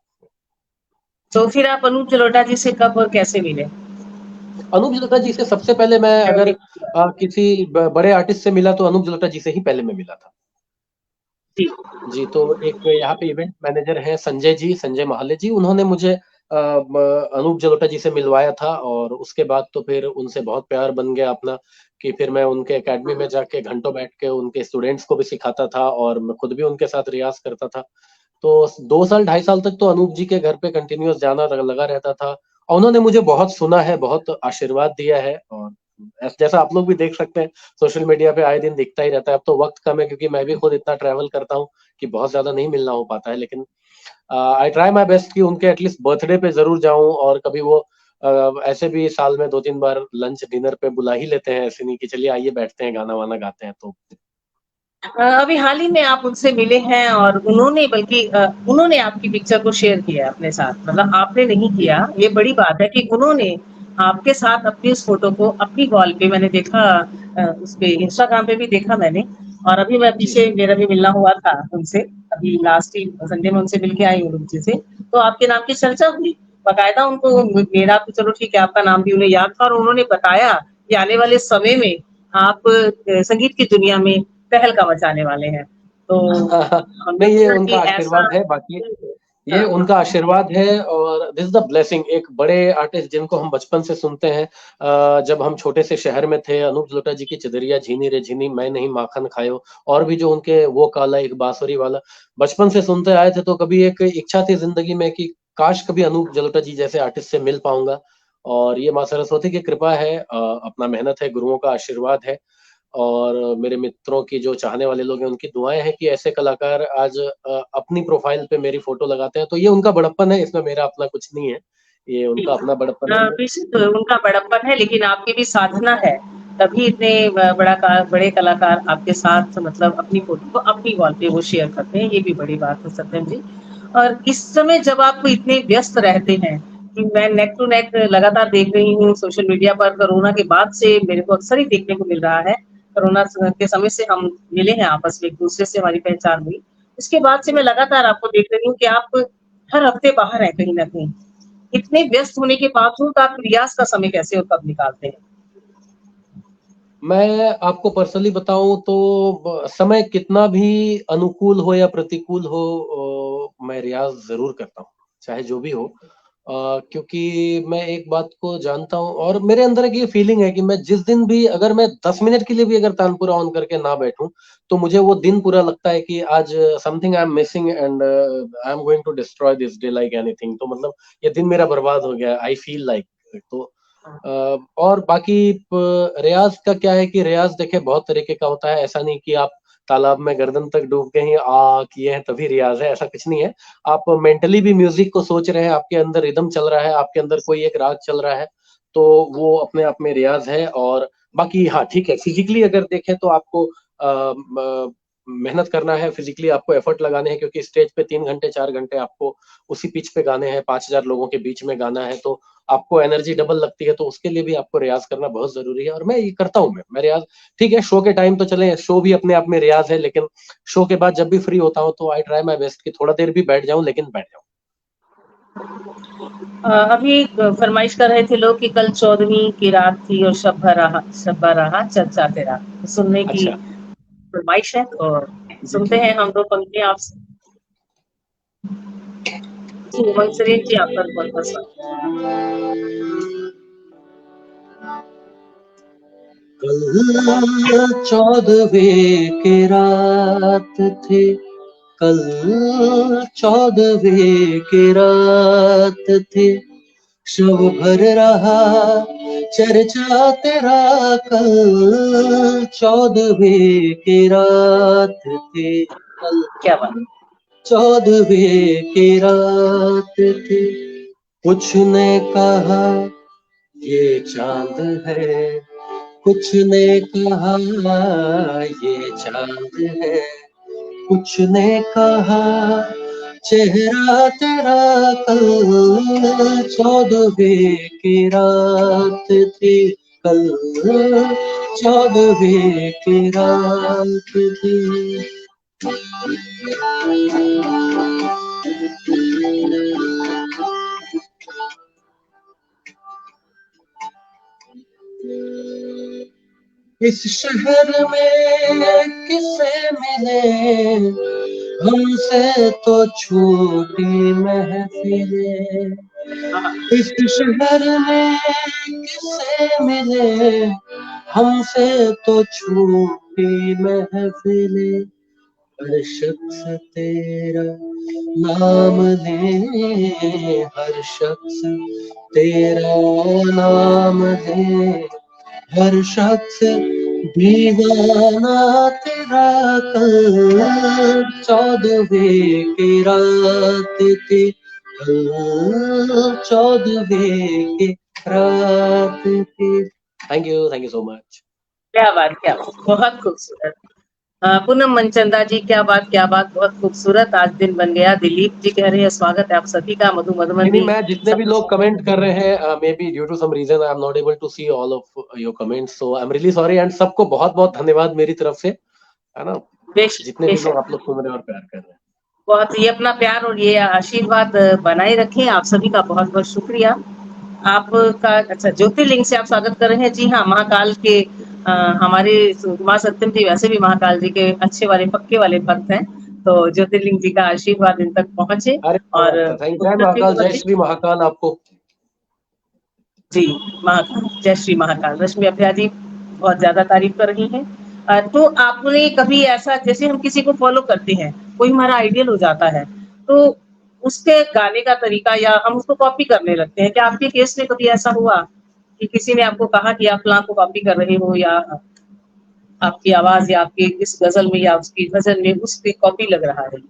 तो फिर आप अनूप जलोटा जी से कब और कैसे मिले? अनूप जलोटा जी से सबसे पहले मैं अगर ट्रैवलिंग की बात। किसी बड़े आर्टिस्ट से मिला तो अनूप जलोटा जी से ही पहले मैं मिला था। जी। जी, तो एक यहाँ पे इवेंट मैनेजर हैं संजय जी, संजय महाले जी, उन्होंने मुझे अनूप जलोटा जी से मिलवाया था और उसके बाद तो फिर उनसे बहुत प्यार बन गया अपना कि फिर मैं उनके एकेडमी में जाके घंटों बैठ के उनके स्टूडेंट्स को भी सिखाता था और मैं खुद भी उनके साथ रियाज़ करता था। तो 2 साल, 2.5 साल तक तो अनूप जी के घर पे कंटिन्यूअस जाना लगा रहता था और उन्होंने मुझे बहुत सुना है, बहुत आशीर्वाद दिया है और जैसा आप लोग भी देख सकते हैं, सोशल मीडिया पे आए दिन दिखता ही रहता है। अब तो वक़्त कम है क्योंकि मैं भी खुद इतना ट्रैवल करता हूँ कि बहुत ज़्यादा नहीं मिलना हो पाता है, लेकिन आई ट्राई माय बेस्ट कि उनके एटलीस्ट बर्थडे पे ज़रूर जाऊँ और कभी वो ऐसे भी साल में 2-3 बार लंच, डिनर पे बुला ही लेते हैं, ऐसे नहीं कि चलिए आइए बैठते हैं, गाना-वाना गाते हैं तो। अभी हाल ही में आप उनसे मिले हैं और उन्होंने आपकी पिक्चर को शेयर किया है अपने साथ, मतलब आपने नहीं जी, किया। ये बड़ी बात है कि उन्होंने आपके साथ अपनी उस फ़ोटो को अपनी वॉल पे मैंने देखा, उस पे इंस्टाग्राम पे भी देखा मैंने। और अभी मैं जी पीछे मेरा भी मिलना हुआ था उनसे, अभी लास्ट ही संडे में उनसे मिल के आई हूँ रुचि से, तो आपके नाम की चर्चा हुई। बाकायदा उनको मेरा तो चलो ठीक है, आपका नाम भी उन्हें याद था और उन्होंने बताया कि आने वाले समय में आप संगीत की दुनिया में तहलका मचाने वाले हैं। तो हमने नहीं, ये सोचा कि उनका ऐसा आशीर्वाद है। बाकी ये हाँ, उनका आशीर्वाद है और दिस इज द ब्लेसिंग। एक बड़े आर्टिस्ट जिनको हम बचपन से सुनते हैं, जब हम छोटे से शहर में थे, अनूप जलोटा जी की चदरिया झीनी रे झीनी, मैं नहीं माखन खायो, और भी जो उनके वो काला एक बांसुरी वाला, बचपन से सुनते आए थे। तो कभी एक इच्छा थी जिंदगी में कि काश कभी अनूप जलोटा जी जैसे आर्टिस्ट से मिल पाऊंगा। और ये माँ सरस्वती की कृपा है, अपना मेहनत है, गुरुओं का आशीर्वाद है, और मेरे मित्रों की जो चाहने वाले लोग हैं उनकी दुआएं हैं कि ऐसे कलाकार आज अपनी प्रोफाइल पे मेरी फोटो लगाते हैं। तो ये उनका बड़प्पन है, इसमें मेरा अपना कुछ नहीं है, ये जी। उनका अपना बड़प्पन है। निश्चित उनका बड़प्पन है, लेकिन आपकी भी साधना है, तभी इतने बड़े कलाकार आपके साथ मतलब अपनी फ़ोटो को अपनी वॉल पे वो शेयर करते हैं, ये भी बड़ी बात है सत्यम जी। और इस समय जब आप इतने व्यस्त रहते हैं कि मैं नेक टू नेक लगातार देख रही हूँ सोशल मीडिया पर, कोरोना के बाद से मेरे को अक्सर ही देखने को मिल रहा है। कोरोना के समय से हम मिले हैं आपस में, एक-दूसरे से हमारी पहचान हुई। उसके बाद से मैं लगातार आपको देख रही हूँ कि आप हर हफ्ते बाहर हैं कहीं न कहीं। इतने व्यस्त होने के बावजूद आप रियाज़ का समय कैसे और कब निकालते हैं? मैं आपको पर्सनली बताऊं तो समय कितना भी अनुकूल हो या प्रतिकूल हो, मैं रियाज जरूर करता हूँ, चाहे जो भी हो। क्योंकि मैं एक बात को जानता हूँ और मेरे अंदर एक ये फीलिंग है कि मैं जिस दिन भी, अगर मैं 10 मिनट के लिए भी अगर तानपुरा ऑन करके ना बैठूं, तो मुझे वो दिन पूरा लगता है कि आज something I am missing and I am going to destroy this day like anything. तो मतलब ये दिन मेरा बर्बाद हो गया, आई फील लाइक। तो और बाकी रियाज का क्या है कि रियाज देखे बहुत तरीके का होता है। ऐसा नहीं कि आप तालाब में गर्दन तक डूब के ही आ किए हैं तभी रियाज है, ऐसा कुछ नहीं है। आप मेंटली भी म्यूजिक को सोच रहे हैं, आपके अंदर रिदम चल रहा है, आपके अंदर कोई एक राग चल रहा है, तो वो अपने आप में रियाज है। और बाकी हाँ ठीक है, फिजिकली अगर देखें तो आपको मेहनत करना है, फिजिकली आपको एफर्ट लगाने हैं, क्योंकि स्टेज पे 3 घंटे 4 घंटे आपको उसी पिच पे गाने हैं, 5,000 लोगों के बीच में गाना है, तो आपको एनर्जी डबल लगती है। तो उसके लिए भी आपको रियाज करना बहुत जरूरी है, और मैं ये करता हूँ। मैं रियाज ठीक है, शो के टाइम तो चले, शो भी अपने आप में रियाज है, लेकिन शो के बाद जब भी फ्री होता हूँ तो आई ट्राई माई बेस्ट कि थोड़ा देर भी बैठ जाऊं, लेकिन बैठ जाऊं। अभी फरमाइश कर रहे थे लोग कि कल 14वीं की रात थी और शब रहा चर्चा तेरा, सुनने की अच्छा। फरमाइश है, और जी सुनते जी हैं जी। हम 2 पंक्तियाँ आपसे। जी, उमंग सरीन जी, आपका बहुत-बहुत स्वागत। कल 14वीं की रात थी, कल 14वीं की रात थी, शव भर रहा चर्चा तेरा, कल 14वीं की रात थी, कल क्या बात! 14वीं की रात थी। कुछ ने कहा ये चांद है, कुछ ने कहा ये चांद है, कुछ ने कहा चेहरा तेरा, कल 14वीं की रात थी, कल 14वीं की रात थी। इस शहर में किसे मिले हमसे तो छूटी महफिलें, हाँ, इस शहर में किसे मिले हमसे तो छूटी महफिलें, हर शख्स तेरा नाम ले, हर शख्स तेरा नाम ले, हर शख्स दीवाना तेरा, कल 14वीं की रात थी, कल 14वीं की रात थी। Thank you so much. क्या बात, क्या बात! बहुत खूबसूरत। पूनम मनचंदा जी, क्या बात, बहुत खूबसूरत आज दिन बन गया। दिलीप जी कह रहे हैं स्वागत है आप सभी का, मधु नहीं नहीं, मधुमती मैं जितने भी सबका लोग स्वागत कमेंट कर रहे हैं, may be due to some reason I am not able to see all of your comments, so I am really sorry, and सबको बहुत बहुत धन्यवाद मेरी तरफ से। है ना? बेशक, जितने भी लोग बेशक। आप लोग सुन रहे हैं और प्यार कर रहे हैं। बहुत ये अपना प्यार और ये आशीर्वाद बनाए रखें। आप सभी का बहुत-बहुत शुक्रिया। आपका अच्छा ज्योतिर्लिंग से आप स्वागत कर रहे हैं। जी हाँ, महाकाल के हमारे कुमार सत्यम जी वैसे भी महाकाल जी के अच्छे वाले पक्के वाले भक्त हैं। तो ज्योतिर्लिंग जी का आशीर्वाद इन तक पहुँचे अरे क्या और बात है, थैंक जय पुस्तक भी महाकाल, बहुत जय श्री महाकाल आपको। जी, महाकाल, जय श्री महाकाल। रश्मि अभ्या जी बहुत ज़्यादा तारीफ़ कर रही हैं। तो आपने कभी ऐसा जैसे हम किसी को फ़ॉलो करते हैं, कोई हमारा आइडियल हो जाता है, तो उसके गाने का तरीका या हम उसको कॉपी करने लगते हैं। क्या आपके केस में कभी ऐसा हुआ कि किसी ने आपको कहा कि आप फलाँ को कॉपी कर रहे हो या आपकी आवाज़ या आपकी इस गज़ल में या उसकी गज़ल में उसकी कॉपी लग रहा है?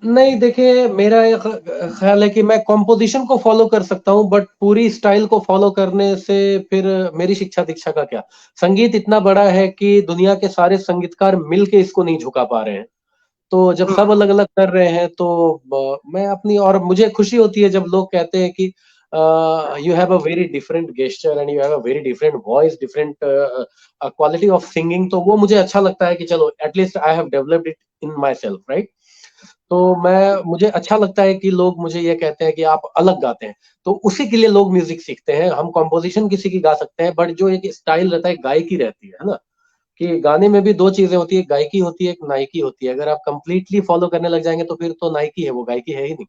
नहीं देखिए, मेरा ये ख़्याल है कि मैं कंपोज़िशन को फ़ॉलो कर सकता हूँ, बट पूरी स्टाइल को फ़ॉलो करने से फिर मेरी शिक्षा-दीक्षा का क्या? संगीत इतना बड़ा है कि दुनिया के सारे संगीतकार मिल के इसको नहीं झुका पा रहे हैं। तो जब हुँ, सब अलग-अलग कर रहे हैं तो मैं अपनी और मुझे खुशी होती है जब लोग कहते हैं कि you have a very different gesture and you have a very different voice, different quality of singing, तो वो मुझे अच्छा लगता है कि चलो at least I have developed it in my self, right? तो मुझे अच्छा लगता है कि लोग मुझे ये कहते हैं कि आप अलग गाते हैं, तो उसी के लिए लोग म्यूज़िक सीखते हैं। हम कंपोज़िशन किसी की गा सकते हैं, बट जो एक स्टाइल रहता है, गायकी रहती है ना? कि गाने में भी 2 चीज़ें होती है, एक गायकी होती है, एक नायकी होती है। अगर आप कंप्लीटली फ़ॉलो करने लग जाएँगे तो फिर तो नायकी है वो, गायकी है ही नहीं,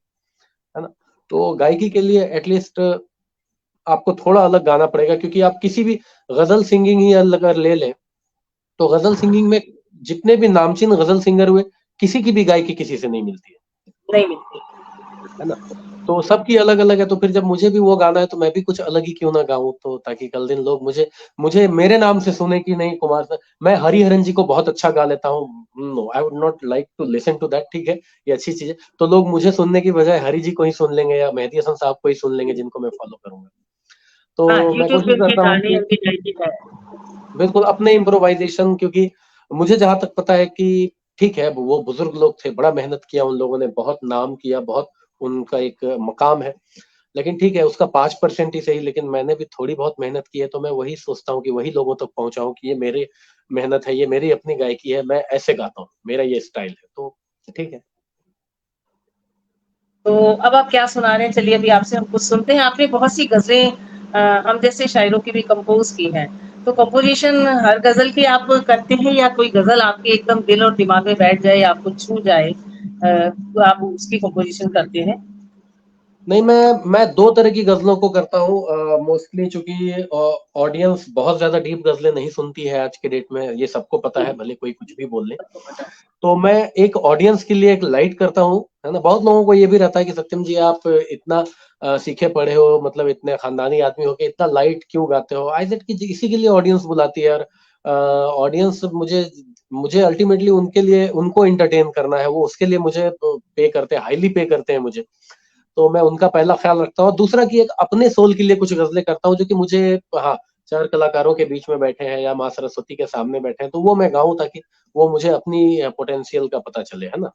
है ना? तो गायकी के लिए एट लीस्ट आपको थोड़ा अलग गाना पड़ेगा, क्योंकि आप किसी भी गज़ल सिंगिंग ही अगर ले लें, तो गज़ल सिंगिंग में जितने भी नामचीन गज़ल सिंगर हुए, किसी की भी गायकी किसी से नहीं मिलती नहीं मिलती। है ना? तो सबकी अलग-अलग है, तो फिर जब मुझे भी वो गाना है तो मैं भी कुछ अलग ही क्यों ना गाऊँ, तो ताकि कल दिन लोग मुझे मुझे मेरे नाम से सुने कि नहीं कुमार सर, मैं हरिहरन जी को बहुत अच्छा गा लेता हूँ। No, I would not like to listen to that, ठीक है, ये अच्छी चीज़ है। तो लोग मुझे सुनने की बजाय हरि जी को ही सुन लेंगे या मेहदी हसन साहब को ही सुन लेंगे जिनको मैं फ़ॉलो करूँगा। हाँ, तो मैं यूट्यूब पे कोशिश उनके करता हूँ गाने, कि उनकी गायकी है। बिल्कुल अपने इम्प्रोवाइज़ेशन, क्योंकि मुझे जहाँ तक पता है कि ठीक है, वो बुज़ुर्ग लोग थे, बड़ा मेहनत किया उन लोगों ने, बहुत नाम किया, बहुत उनका एक मकाम है। लेकिन ठीक है, उसका 5% ही सही, लेकिन मैंने भी थोड़ी बहुत मेहनत की है, तो मैं वही सोचता हूँ कि वही लोगों तक पहुँचाऊँ कि ये मेरी मेहनत है, ये मेरी अपनी गायकी है, मैं ऐसे गाता हूँ, मेरा ये स्टाइल है, तो ठीक है। तो अब आप क्या सुना रहे हैं? चलिए अभी आपसे हम कुछ सुनते हैं। आपने बहुत सी गज़लें हम जैसे शायरों की भी कंपोज़ की हैं। तो कंपोज़िशन हर गज़ल की आप करते हैं या कोई गज़ल आपके एकदम दिल और दिमाग में बैठ जाए, आपको छू जाए तो आप उसकी कंपोज़िशन करते हैं? नहीं, मैं 2 तरह की गज़लों को करता हूँ, मोस्टली चूँकि ऑडियंस बहुत ज़्यादा डीप गज़लें नहीं सुनती है आज के डेट में, ये सबको पता जी, है, भले कोई कुछ भी बोल ले। सबको पता है। तो मैं एक ऑडियंस के लिए एक लाइट करता हूँ, है ना? बहुत लोगों को ये भी रहता है कि सत्यम जी आप इतना सीखे पढ़े हो, मतलब इतने खानदानी आदमी हो के इतना लाइट क्यों गाते हो? आई सेड कि जी इसी के लिए ऑडियंस बुलाती है यार। ऑडियंस मुझे मुझे अल्टीमेटली उनके लिए उनको एंटरटेन करना है, वो उसके लिए मुझे पे करते हैं, हाइली पे करते हैं मुझे। तो मैं उनका पहला ख्याल रखता हूँ। दूसरा कि एक अपने सोल के लिए कुछ गज़लें करता हूँ जो कि मुझे हाँ, 4 कलाकारों के बीच में बैठे हैं या माँ सरस्वती के सामने बैठे हैं, तो वो मैं गाऊँ ताकि वो मुझे अपनी पोटेंशियल का पता चले, है ना?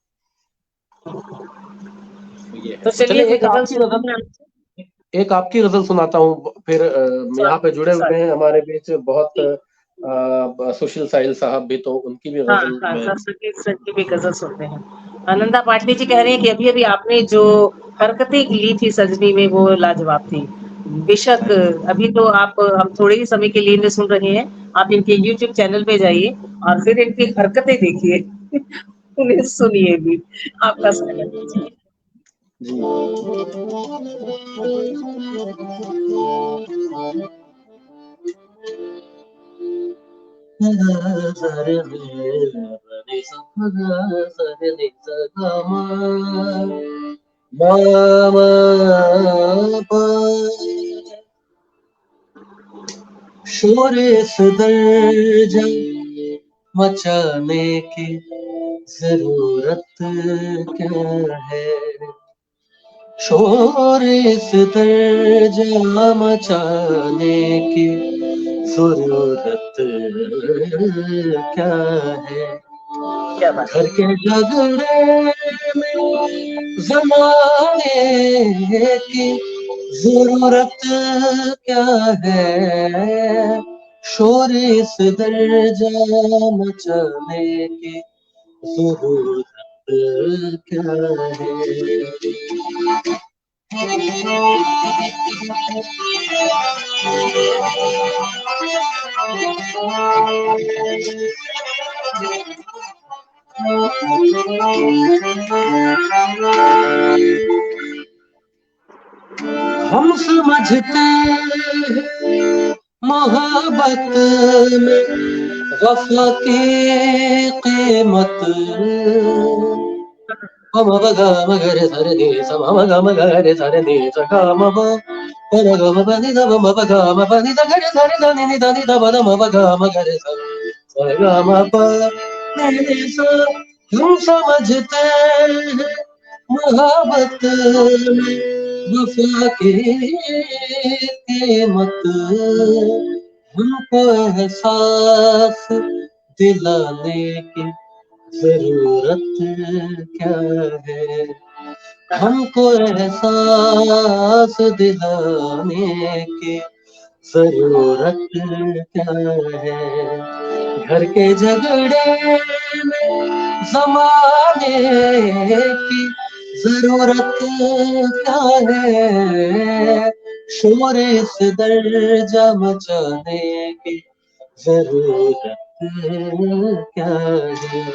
तो ये है। तो तो चलिए चलिए कोई गज़ल सुनते हैं आपसे? एक आपकी गज़ल सुनाता हूँ, फिर यहाँ पे स्वागत जुड़े हुए हैं स्वागत हमारे बीच बहुत जी। सुशील साहिल साहब भी, तो उनकी भी हाँ, गज़ल हाँ, मैं सरस्वती सर की भी गज़ल सुनते हैं। आनंदा पाटनी जी कह रहे हैं कि अभी-अभी आपने जो हरकतें ली थी सजनी में वो लाजवाब थी। बेशक अभी तो आप हम थोड़े ही समय के लिए इन्हें सुन रहे हैं। आप इनके यूट्यूब चैनल पे जाइए और फिर इनकी हरकतें देखिए। उन्हें सुनिए भी। आपका स्वागत है। जी। शोर इस दर्जा मचाने की जरूरत क्या है? शोर इस दर्जा मचाने की जरूरत क्या है? क्या बात घर के झगड़े में जमाने की जरूरत क्या है? शोर इस दर्जा मचाने की जरूरत क्या है। हम समझते हैं मोहब्बत में वफा की कीमत हम बगा मगरे सरे दे सम मगा मगरे सरे दे सका मब पर गम बनि दब मब गा म बनि द गरे सरे द नि द नि द बद मब गा मगरे सरे गा म प नि स हम समझते हैं मोहब्बत में वफा की कीमत हमको एहसास दिलाने की जरूरत क्या है। हमको एहसास दिलाने की जरूरत क्या है। घर के झगड़े में जमाने की जरूरत क्या है। शोर इस दर्जा मचाने की जरूरत क्या है।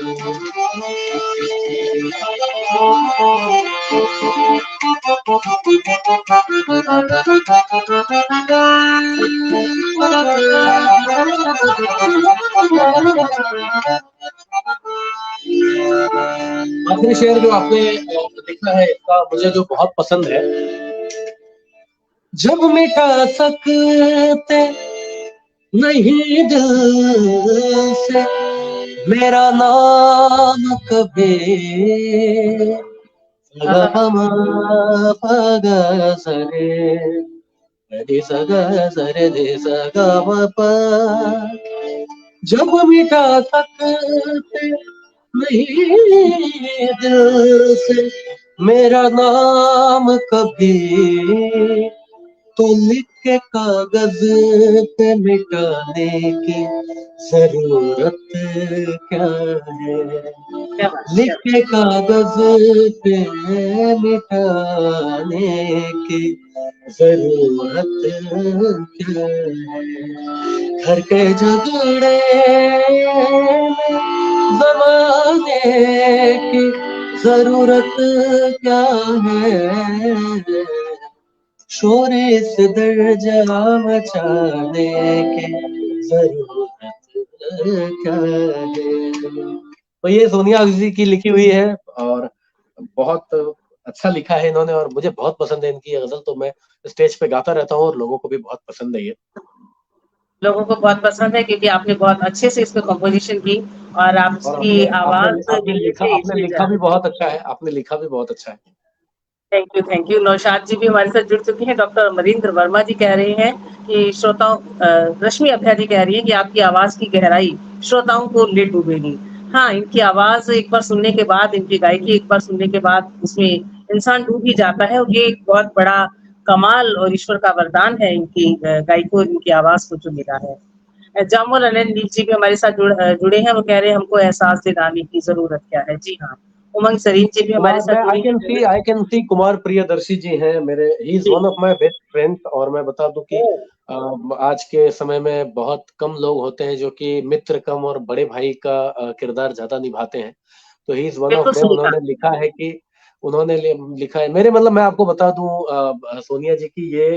आखिरी शेर जो आपने लिखा है इसका मुझे जो बहुत पसंद है। जब मिटा सकते नहीं दिल से मेरा नाम कभी सगमा पगा सरे रे सगा सरे दे सगा प जब मिटा सकते नहीं दिल से मेरा नाम कभी तो लिख के कागज पे मिटाने की जरूरत क्या है। लिख के कागज पे मिटाने की जरूरत क्या है। घर के झगड़े में जमाने की जरूरत क्या है। शोर इस दर्जा मचाने की जरूरत क्या है। तो ये सोनिया जी की लिखी हुई है और बहुत अच्छा लिखा है इन्होंने और मुझे बहुत पसंद है इनकी गजल। तो मैं स्टेज पे गाता रहता हूँ और लोगों को भी बहुत पसंद है ये। लोगों को बहुत पसंद है क्योंकि आपने बहुत अच्छे से इसको कंपोजिशन की और और आपकी आवाज दिल्ली से आपने इसमें लिखा भी बहुत अच्छा है। आपने लिखा भी बहुत अच्छा है। Thank you. नौशाद जी भी हमारे साथ जुड़ चुके हैं। डॉक्टर अमरिंदर वर्मा जी कह रहे हैं कि श्रोताओं रश्मि अभ्या जी कह रही है कि आपकी आवाज की गहराई श्रोताओं को ले डूबेगी। हाँ, इनकी आवाज एक बार सुनने के बाद, इनकी गायकी एक बार सुनने के बाद उसमें इंसान डूब ही जाता है और ये एक बहुत बड़ा कमाल और ईश्वर का वरदान है इनकी गायकी और इनकी आवाज को जो मिला है। जामुल अनंत जी भी हमारे साथ जुड़े हैं। वो कह रहे हैं हमको एहसास दिलाने की जरूरत क्या है। जी हाँ, उमंग सरीन जी भी हमारे कुमार मैं साथ जुड़ी हैं। I can see Kumar Priyadarshi ji हैं मेरे। He is ji. One of my best friends. और मैं बता दूं कि ओह! आज के समय में बहुत कम लोग होते हैं जो कि मित्र कम और बड़े भाई का किरदार ज्यादा निभाते हैं। तो ही इज वन ऑफ बिल्कुल देम। सही कहा। उन्होंने लिखा है कि लिखा है मेरे मतलब मैं आपको बता दूं सोनिया जी की ये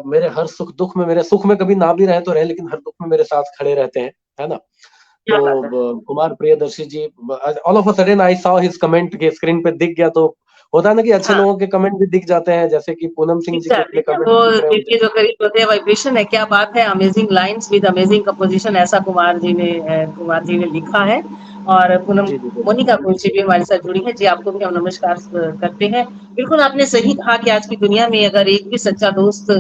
मेरे हर सुख दुख में, मेरे सुख में कभी ना भी रहे तो रहे लेकिन हर दुख में मेरे साथ खड़े रहते हैं, है ना। क्या बात है! तो Kumar Priyadarshi ji all of a sudden I saw his comment के स्क्रीन पे दिख गया। तो होता है ना कि अच्छे हाँ, लोगों के कमेंट भी दिख जाते हैं, जैसे कि पूनम सिंह दिख जी के जाते इतने हैं। कमेंट वो दिख रहे हैं दिल मुझे। के जो करीब होते हैं, वाइब्रेशन है, क्या बात है! Amazing lines with amazing composition ऐसा कुमार जी ने लिखा है। और पूनम जी जी बिल्कुल। मोनिका कोल जी भी हमारे साथ जुड़ी हैं। जी, आपको भी हम नमस्कार करते हैं। बिल्कुल आपने सही कहा कि आज की दुनिया में अगर एक भी सच्चा दोस्त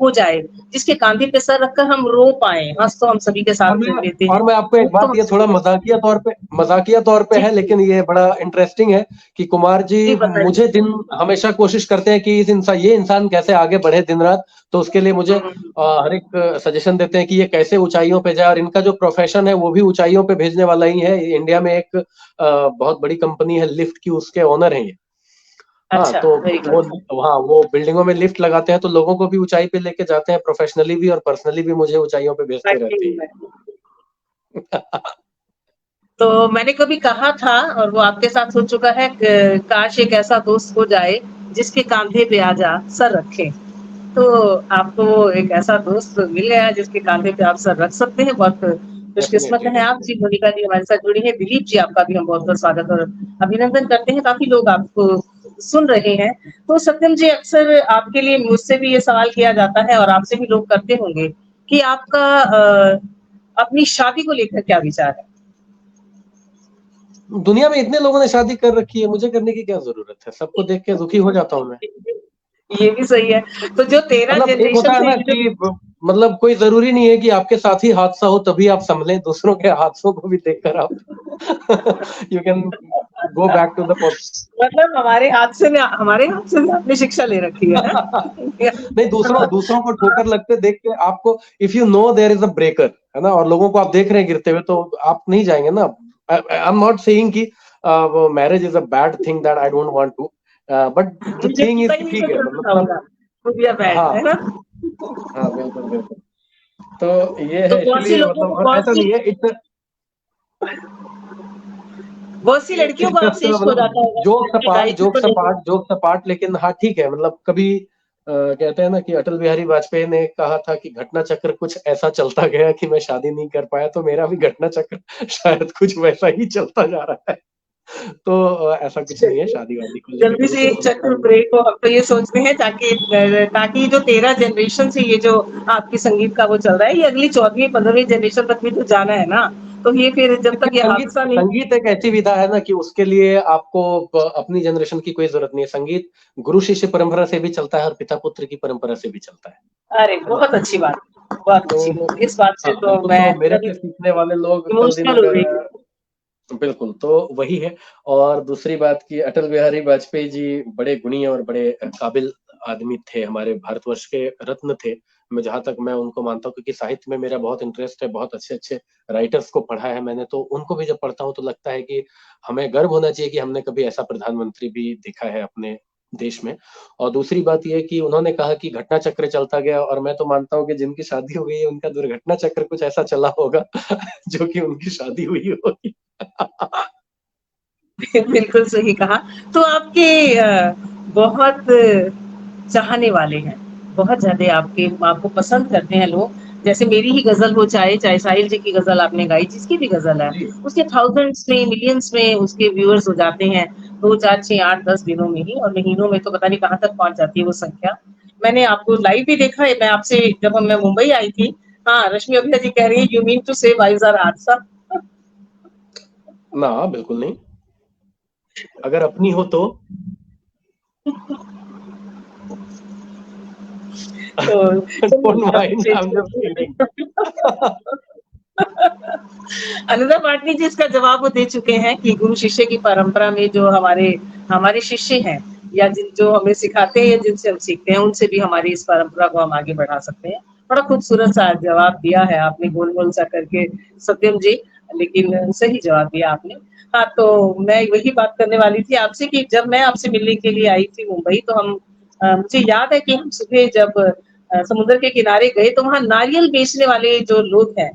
हो जाए, जिसके कांधे पे सर रखकर हम रो पाएँ, हँस तो हम सभी के साथ लेते हैं, और मैं आपको एक दुःख तो बात, हम ये सभी थोड़ा के साथ मजाकिया तौर पे जी, है, लेकिन ये बड़ा इंटरेस्टिंग है कि कुमार जी जी बताइए। मुझे दिन हमेशा कोशिश करते हैं कि ये इंसान कैसे आगे बढ़े दिन रात, तो उसके लिए मुझे हुँ, हर एक सजेशन देते हैं कि ये कैसे ऊंचाइयों पे जाए, और इनका जो प्रोफेशन है वो भी ऊंचाइयों पे भेजने वाला ही है। इंडिया में एक बहुत बड़ी कंपनी है लिफ्ट की, उसके ओनर है ये। हाँ, अच्छा, तो वेरी वो, गुड। हाँ, वो बिल्डिंगों में लिफ्ट लगाते हैं, तो लोगों को भी ऊंचाई पे लेके जाते हैं, प्रोफेशनली भी और पर्सनली भी मुझे ऊंचाइयों पे भेजते रहते वाक़ई हैं। में। तो मैंने कभी कहा था और वो आपके साथ हो चुका है क काश एक ऐसा दोस्त हो जाए, जिसके काँधे पे आजा सर रखे। तो आपको एक ऐसा दोस्त मिल गया जिसके काँधे पे आप सर रख सकते हैं, बहुत खुशकिस्मत डेफिनेटली, हैं आप जी। डेफिनेटली। मोनिका जी हमारे साथ जुड़ी हैं, दिलीप जी आपका भी हम बहुत-बहुत स्वागत और अभिनंदन करते हैं, काफ़ी लोग आपको सुन रहे हैं। तो सत्यम जी अक्सर आपके लिए मुझसे भी ये सवाल किया जाता है और आपसे भी लोग करते होंगे कि आपका अपनी शादी को लेकर क्या विचार है? दुनिया में इतने लोगों ने शादी कर रखी है, मुझे करने की क्या ज़रूरत है? सबको देख के दुखी हो जाता हूँ मैं। ये भी सही है। तो जो 13 मतलब एक होता जनरेशन है से ना ये जो कि मतलब कोई ज़रूरी नहीं है कि आपके साथ ही हादसा हो तभी आप सँभलें, दूसरों के हादसों को भी देखकर आप you can go back to the pop मतलब हमारे हाथ से भी आपने शिक्षा ले रखी है, हैं? नहीं, दूसरों को ठोकर लगते देख के आपको, if you know there is a breaker, है ना? और लोगों को आप देख रहे हैं गिरते हुए, तो आप नहीं जाएँगे ना। आई एम नॉट सेइंग कि marriage is a bad thing that I don't want to, but the मुझे थिंग पता इज़ ही कि नहीं ठीक चल है, रहा मतलब था सब, होगा, गुड या बैड, हाँ, है ना? हाँ, बिल्कुल, बिल्कुल। तो ये तो है, इसलिए मतलब, और ऐसा नहीं है, इट्स बहुत सी इट्स लड़कियों को जस्ट आपसे इश्क हो मतलब जाता होगा कि लड़के गायत्री को लेकर जोक्स अपार्ट, लेकिन हाँ, ठीक है, मतलब कभी कहते हैं ना कि अटल बिहारी वाजपेयी ने कहा था कि घटना चक्र कुछ ऐसा चलता गया कि मैं शादी नहीं कर पाया, तो मेरा भी घटना चक्र शायद कुछ वैसा ही चलता जा रहा है। तो ऐसा कुछ नहीं है, शादी-वादी को लेके जल्दी तो से मुझे एक लगता चक्र नहीं। ब्रेक हो, हम तो ये सोचते हैं ताकि जो 13 जनरेशन से ये जो आपकी संगीत का वो चल रहा है, ये अगली 14वीं 15वीं जनरेशन तक भी तो जाना है ना। तो ये फिर जब तक देखिए, ये संगीत हादसा नहीं संगीत एक ऐसी विधा है ना कि उसके लिए आपको अपनी जनरेशन की कोई जरूरत नहीं है। संगीत गुरु शिष्य परंपरा से भी चलता है और पिता पुत्र की परंपरा से भी चलता अरे! है ना? बहुत अच्छी बात, बहुत अच्छी तो बात। इस बात से हाँ, तो बिल्कुल, मैं तो मेरे कभी से सीखने वाले लोग कल दिन इमोशनल हो अगर, गई। बिल्कुल, तो वही है। और दूसरी बात कि अटल बिहारी वाजपेयी जी बड़े गुणी और बड़े काबिल आदमी थे, हमारे भारतवर्ष के रत्न थे। मैं जहाँ तक मैं उनको मानता हूँ, क्योंकि साहित्य में मेरा बहुत इंटरेस्ट है, बहुत अच्छे-अच्छे राइटर्स को पढ़ा है मैंने, तो उनको भी जब पढ़ता हूँ तो लगता है कि हमें गर्व होना चाहिए कि हमने कभी ऐसा प्रधानमंत्री भी देखा है अपने देश में। और दूसरी बात ये है कि उन्होंने कहा कि घटना चक्र चलता गया, और मैं तो मानता हूँ कि जिनकी शादी हो गई है, उनका दुर्घटना चक्र कुछ ऐसा चला होगा जो कि उनकी शादी हुई होगी। बिल्कुल सही कहा। तो आपके बहुत चाहने वाले हैं, बहुत ज़्यादा आपको पसंद करते हैं लोग। जैसे मेरी ही गज़ल हो चाहे साहिल जी की गज़ल आपने गाई, जिसकी भी गज़ल है, जी। उसके थाउज़ेंड्स में, मिलियंस में उसके व्यूअर्स हो जाते हैं, 2, 4, 6, 8, 10 दिनों में ही और महीनों में तो पता नहीं कहाँ तक पहुँच जाती है वो संख्या। मैंने आपको लाइव भी देखा है, मैं आपसे जब मैं मुंबई आई थी हाँ, रश्मि अभिया जी कह रही हैं, "यू मीन टू से वाइज़ आर हादसा?" ना, बिल्कुल नहीं। अगर अपनी हो तो तो डोंट चलिए mind, I am just kidding. Anuda Patni ji इसका जवाब वो दे चुके हैं कि गुरु शिष्य की परंपरा में जो हमारे हमारे शिष्य हैं या जो हमें सिखाते हैं या जिनसे हम सीखते हैं उनसे भी हमारी इस परंपरा को हम आगे बढ़ा सकते हैं। बड़ा खूबसूरत सा जवाब दिया है आपने गोल-मोल सा करके सत्यम जी, लेकिन सही जवाब दिया आपने। हाँ, तो मैं वही बात करने वाली थी आपसे कि जब मैं आपसे मिलने के लिए आई थी मुंबई तो मुझे याद है कि हम सुबह जब समुद्र के किनारे गए तो वहाँ नारियल बेचने वाले जो लोग हैं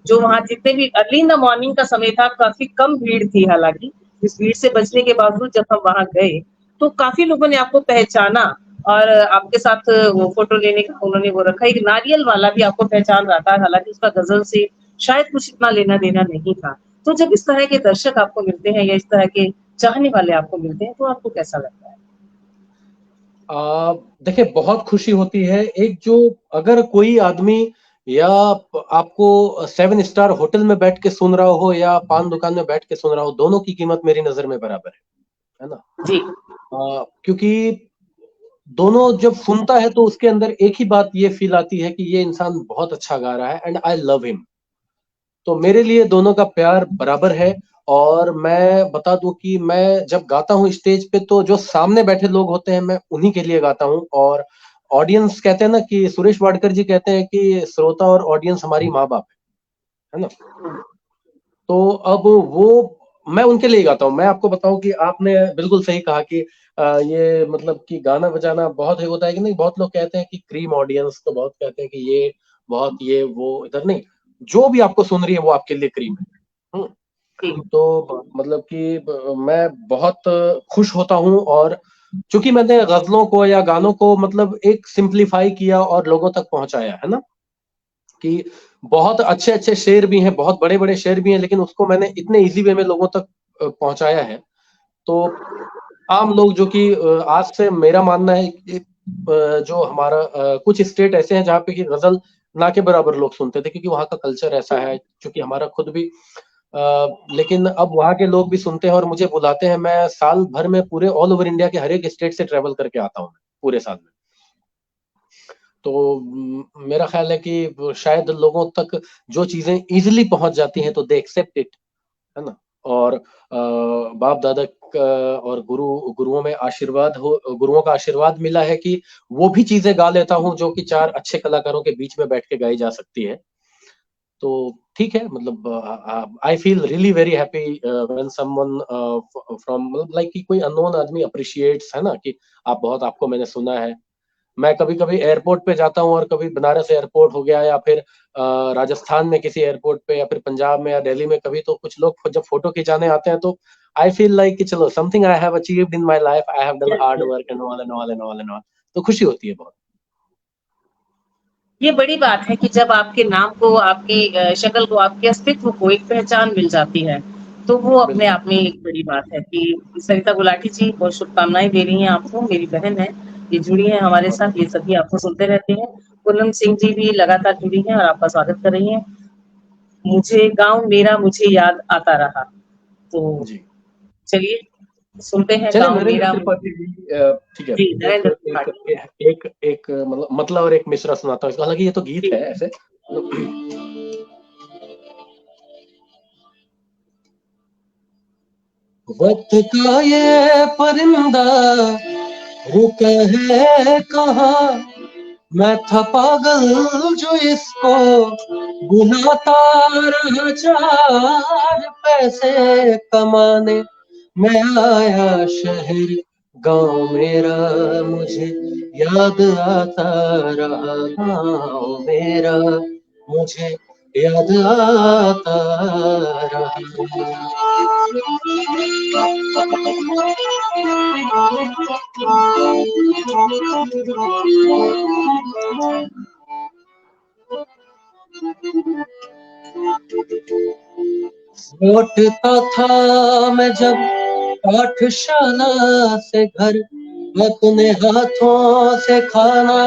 जो वहाँ जितने भी अर्ली इन द मॉर्निंग का समय था, काफ़ी कम भीड़ थी हालाँकि। इस भीड़ से बचने के बावजूद जब हम वहाँ गए, तो काफ़ी लोगों ने आपको पहचाना और आपके साथ वो फ़ोटो लेने का उन्होंने वो रखा। एक नारियल वाला भी आपको पहचान रहा था, हालाँकि उसका गज़ल से शायद कुछ इतना लेना-देना नहीं था। तो जब इस तरह के दर्शक आपको मिलते हैं या इस तरह के चाहने वाले आपको मिलते हैं, तो आपको कैसा लगता है? देखिए, बहुत खुशी होती है। एक जो, अगर कोई आदमी या आपको 7 स्टार होटल में बैठ के सुन रहा हो या पान दुकान में बैठ के सुन रहा हो, दोनों की कीमत मेरी नज़र में बराबर है ना? जी। क्योंकि दोनों जब सुनता है तो उसके अंदर एक ही बात ये फील आती है कि ये इंसान बहुत अच्छा गा रहा है एंड आई लव हिम। तो मेरे लिए दोनों का प्यार बराबर है। और मैं बता दूं कि मैं जब गाता हूँ स्टेज पे तो जो सामने बैठे लोग होते हैं मैं उन्हीं के लिए गाता हूँ। और ऑडियंस कहते हैं ना कि सुरेश वाडकर जी कहते हैं कि श्रोता और ऑडियंस हमारी माँ बाप है ना। तो अब वो मैं उनके लिए गाता हूँ। मैं आपको बताऊं कि आपने बिल्कुल सही कहा कि ये मतलब कि गाना बजाना बहुत ही होता है कि नहीं। बहुत लोग कहते हैं कि क्रीम ऑडियंस, तो बहुत कहते हैं कि ये बहुत ये वो इधर नहीं। जो भी आपको सुन रही है वो आपके लिए क्रीम है। हम्म। जी तो मतलब कि मैं बहुत खुश होता हूँ। और चूंकि मैंने गजलों को या गानों को मतलब एक सिंप्लीफाई किया और लोगों तक पहुंचाया है ना, कि बहुत अच्छे अच्छे शेर भी हैं, बहुत बड़े बड़े शेर भी हैं, लेकिन उसको मैंने इतने इजी वे में लोगों तक पहुंचाया है। तो आम लोग जो कि आज से मेरा मानना है कि जो हमारा कुछ स्टेट ऐसे हैं जहाँ पे कि गजल ना के बराबर लोग सुनते थे, क्योंकि वहाँ का कल्चर ऐसा है, क्योंकि हमारा खुद भी लेकिन अब वहाँ के लोग भी सुनते हैं और मुझे बुलाते हैं। मैं साल भर में पूरे ऑल ओवर इंडिया के हर एक स्टेट से ट्रेवल करके आता हूँ पूरे साल में। तो मेरा ख्याल है कि शायद लोगों तक जो चीजें इजिली पहुंच जाती हैं तो दे एक्सेप्ट इट, है ना। और बाप दादा और गुरुओं में आशीर्वाद हो, गुरुओं का आशीर्वाद मिला है कि वो भी चीजें गा लेता हूँ जो कि चार अच्छे कलाकारों के बीच में बैठ के गाई जा सकती है। तो ठीक है, मतलब I feel really very happy when someone from like कि कोई अननोन आदमी अप्रिशिएट्स, है ना, कि आप बहुत, आपको मैंने सुना है। मैं कभी कभी एयरपोर्ट पे जाता हूँ और कभी बनारस एयरपोर्ट हो गया या फिर राजस्थान में किसी एयरपोर्ट पे या फिर पंजाब में या दिल्ली में, कभी तो कुछ लोग जब फोटो खिंचाने आते हैं तो आई फील लाइक कि चलो something I have achieved in my life, I have done yes hard yes. Work and all and all and all and all. तो खुशी होती है बहुत। ये बड़ी बात है कि जब आपके नाम को, आपकी शक्ल को, आपके अस्तित्व को एक पहचान मिल जाती है, तो वो अपने बिल्कुल। आप में एक बड़ी बात है। कि सरिता गुलाटी जी बहुत शुभकामनाएं दे रही हैं आपको, मेरी बहन है, ये जुड़ी है हमारे बहुत साथ, ये सभी आपको सुनते रहते हैं। पूनम सिंह जी भी लगातार जुड़ी हैं और आपका स्वागत कर रही हैं। मुझे गाँव मेरा मुझे याद आता रहा, तो जी। चलिए सुनते हैं चलिए गाँव नरेंद्र मेरा त्रिपाठी जी, ठीक है। जी, एक नरेंद्र एक त्रिपाठी। एक एक मतलब और एक मिसरा सुनाता हूँ इसका, हालांकि ये तो गीत जी, है ऐसे। वक्त का ये परिंदा रुका है कहाँ, मैं था पागल जो इसको बुलाता रहा, चार पैसे कमाने मैं आया शहर, गांव मेरा मुझे याद आता रहा, गांव मेरा मुझे याद आता रहा। लौटता था मैं जब पाठशाला से घर, अपने हाथों से खाना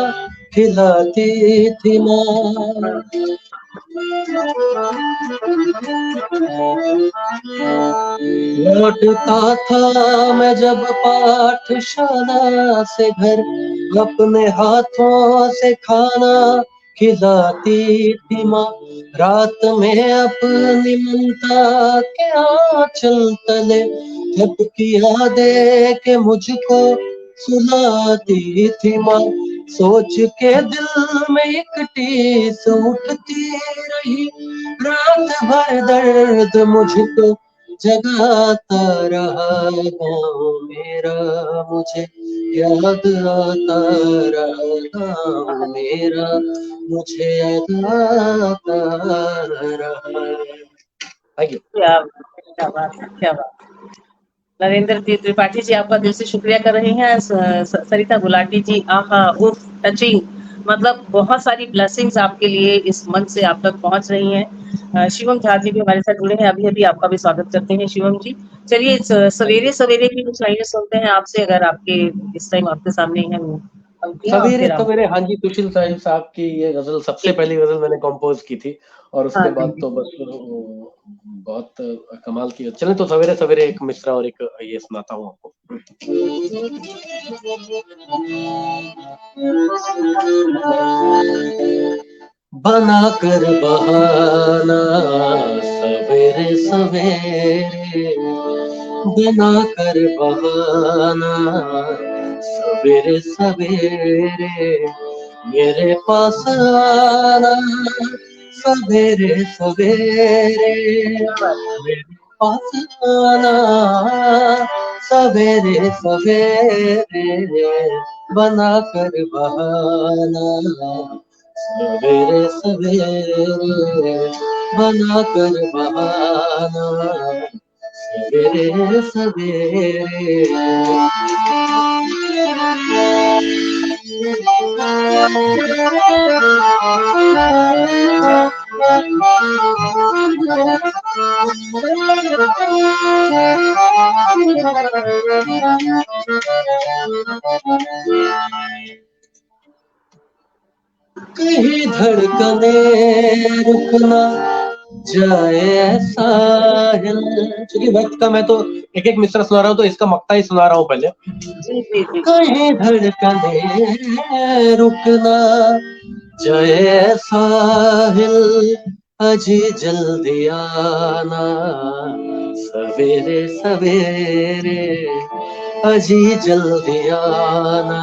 खिलाती थी माँ। लौटता था मैं जब पाठशाला से घर, अपने हाथों से खाना खिलाती थी माँ। रात में अपनी ममता के आंचल तले झपकियां दे के मुझको सुलाती थी माँ। सोच के दिल में एक टीस उठती रही, रात भर दर्द मुझको जगाता रहा, गाँव मेरा मुझे याद आता रहा, गाँव मेरा मुझे याद आता रहा। Thank you. क्या बात है, क्या बात है। नरेंद्र त्रिपाठी जी आपका दिल से शुक्रिया कर रहे हैं। सरिता गुलाटी जी, आहा उफ, टचिंग, मतलब बहुत सारी ब्लेसिंग्स आपके लिए इस मंच से आप तक पहुंच रही हैं। शिवम झा जी भी हमारे साथ जुड़े हैं, अभी अभी आपका भी स्वागत करते हैं शिवम जी। चलिए थैंक सवेरे यू। सवेरे की कुछ लाइनें सुनते हैं आपसे, अगर आपके इस टाइम आपके सामने है वो पंक्तियां और सवेरे फिर हम। सवेरे, हाँ जी, सुशील साहब की ये गजल सबसे पहली गजल मैंने कंपोज की थी, और हाँ उसके जी बाद जी। तो बस बहुत कमाल की। चले तो सवेरे सवेरे एक मिसरा और एक ये सुनाता हूँ आपको। बना कर बहाना सवेरे सवेरे, बना कर बहाना सवेरे सवेरे, मेरे पास आना सवेरे सवेरे, क्या बात है। मेरे पास आना सवेरे सवेरे, बना कर बहाना सवेरे सवेरे, बना कर बहाना सवेरे सवेरे। कहीं धड़कने रुकना जाए ऐसा हिल। चूंकि वक्त कम है तो एक एक मिसरा सुना रहा हूँ, तो इसका मक्ता ही सुना रहा हूँ पहले। जी जी जी। कहीं धड़कने रुकना जाए ऐसा हिल, अजी जल्दी आना सवेरे सवेरे, अजी जल्दी आना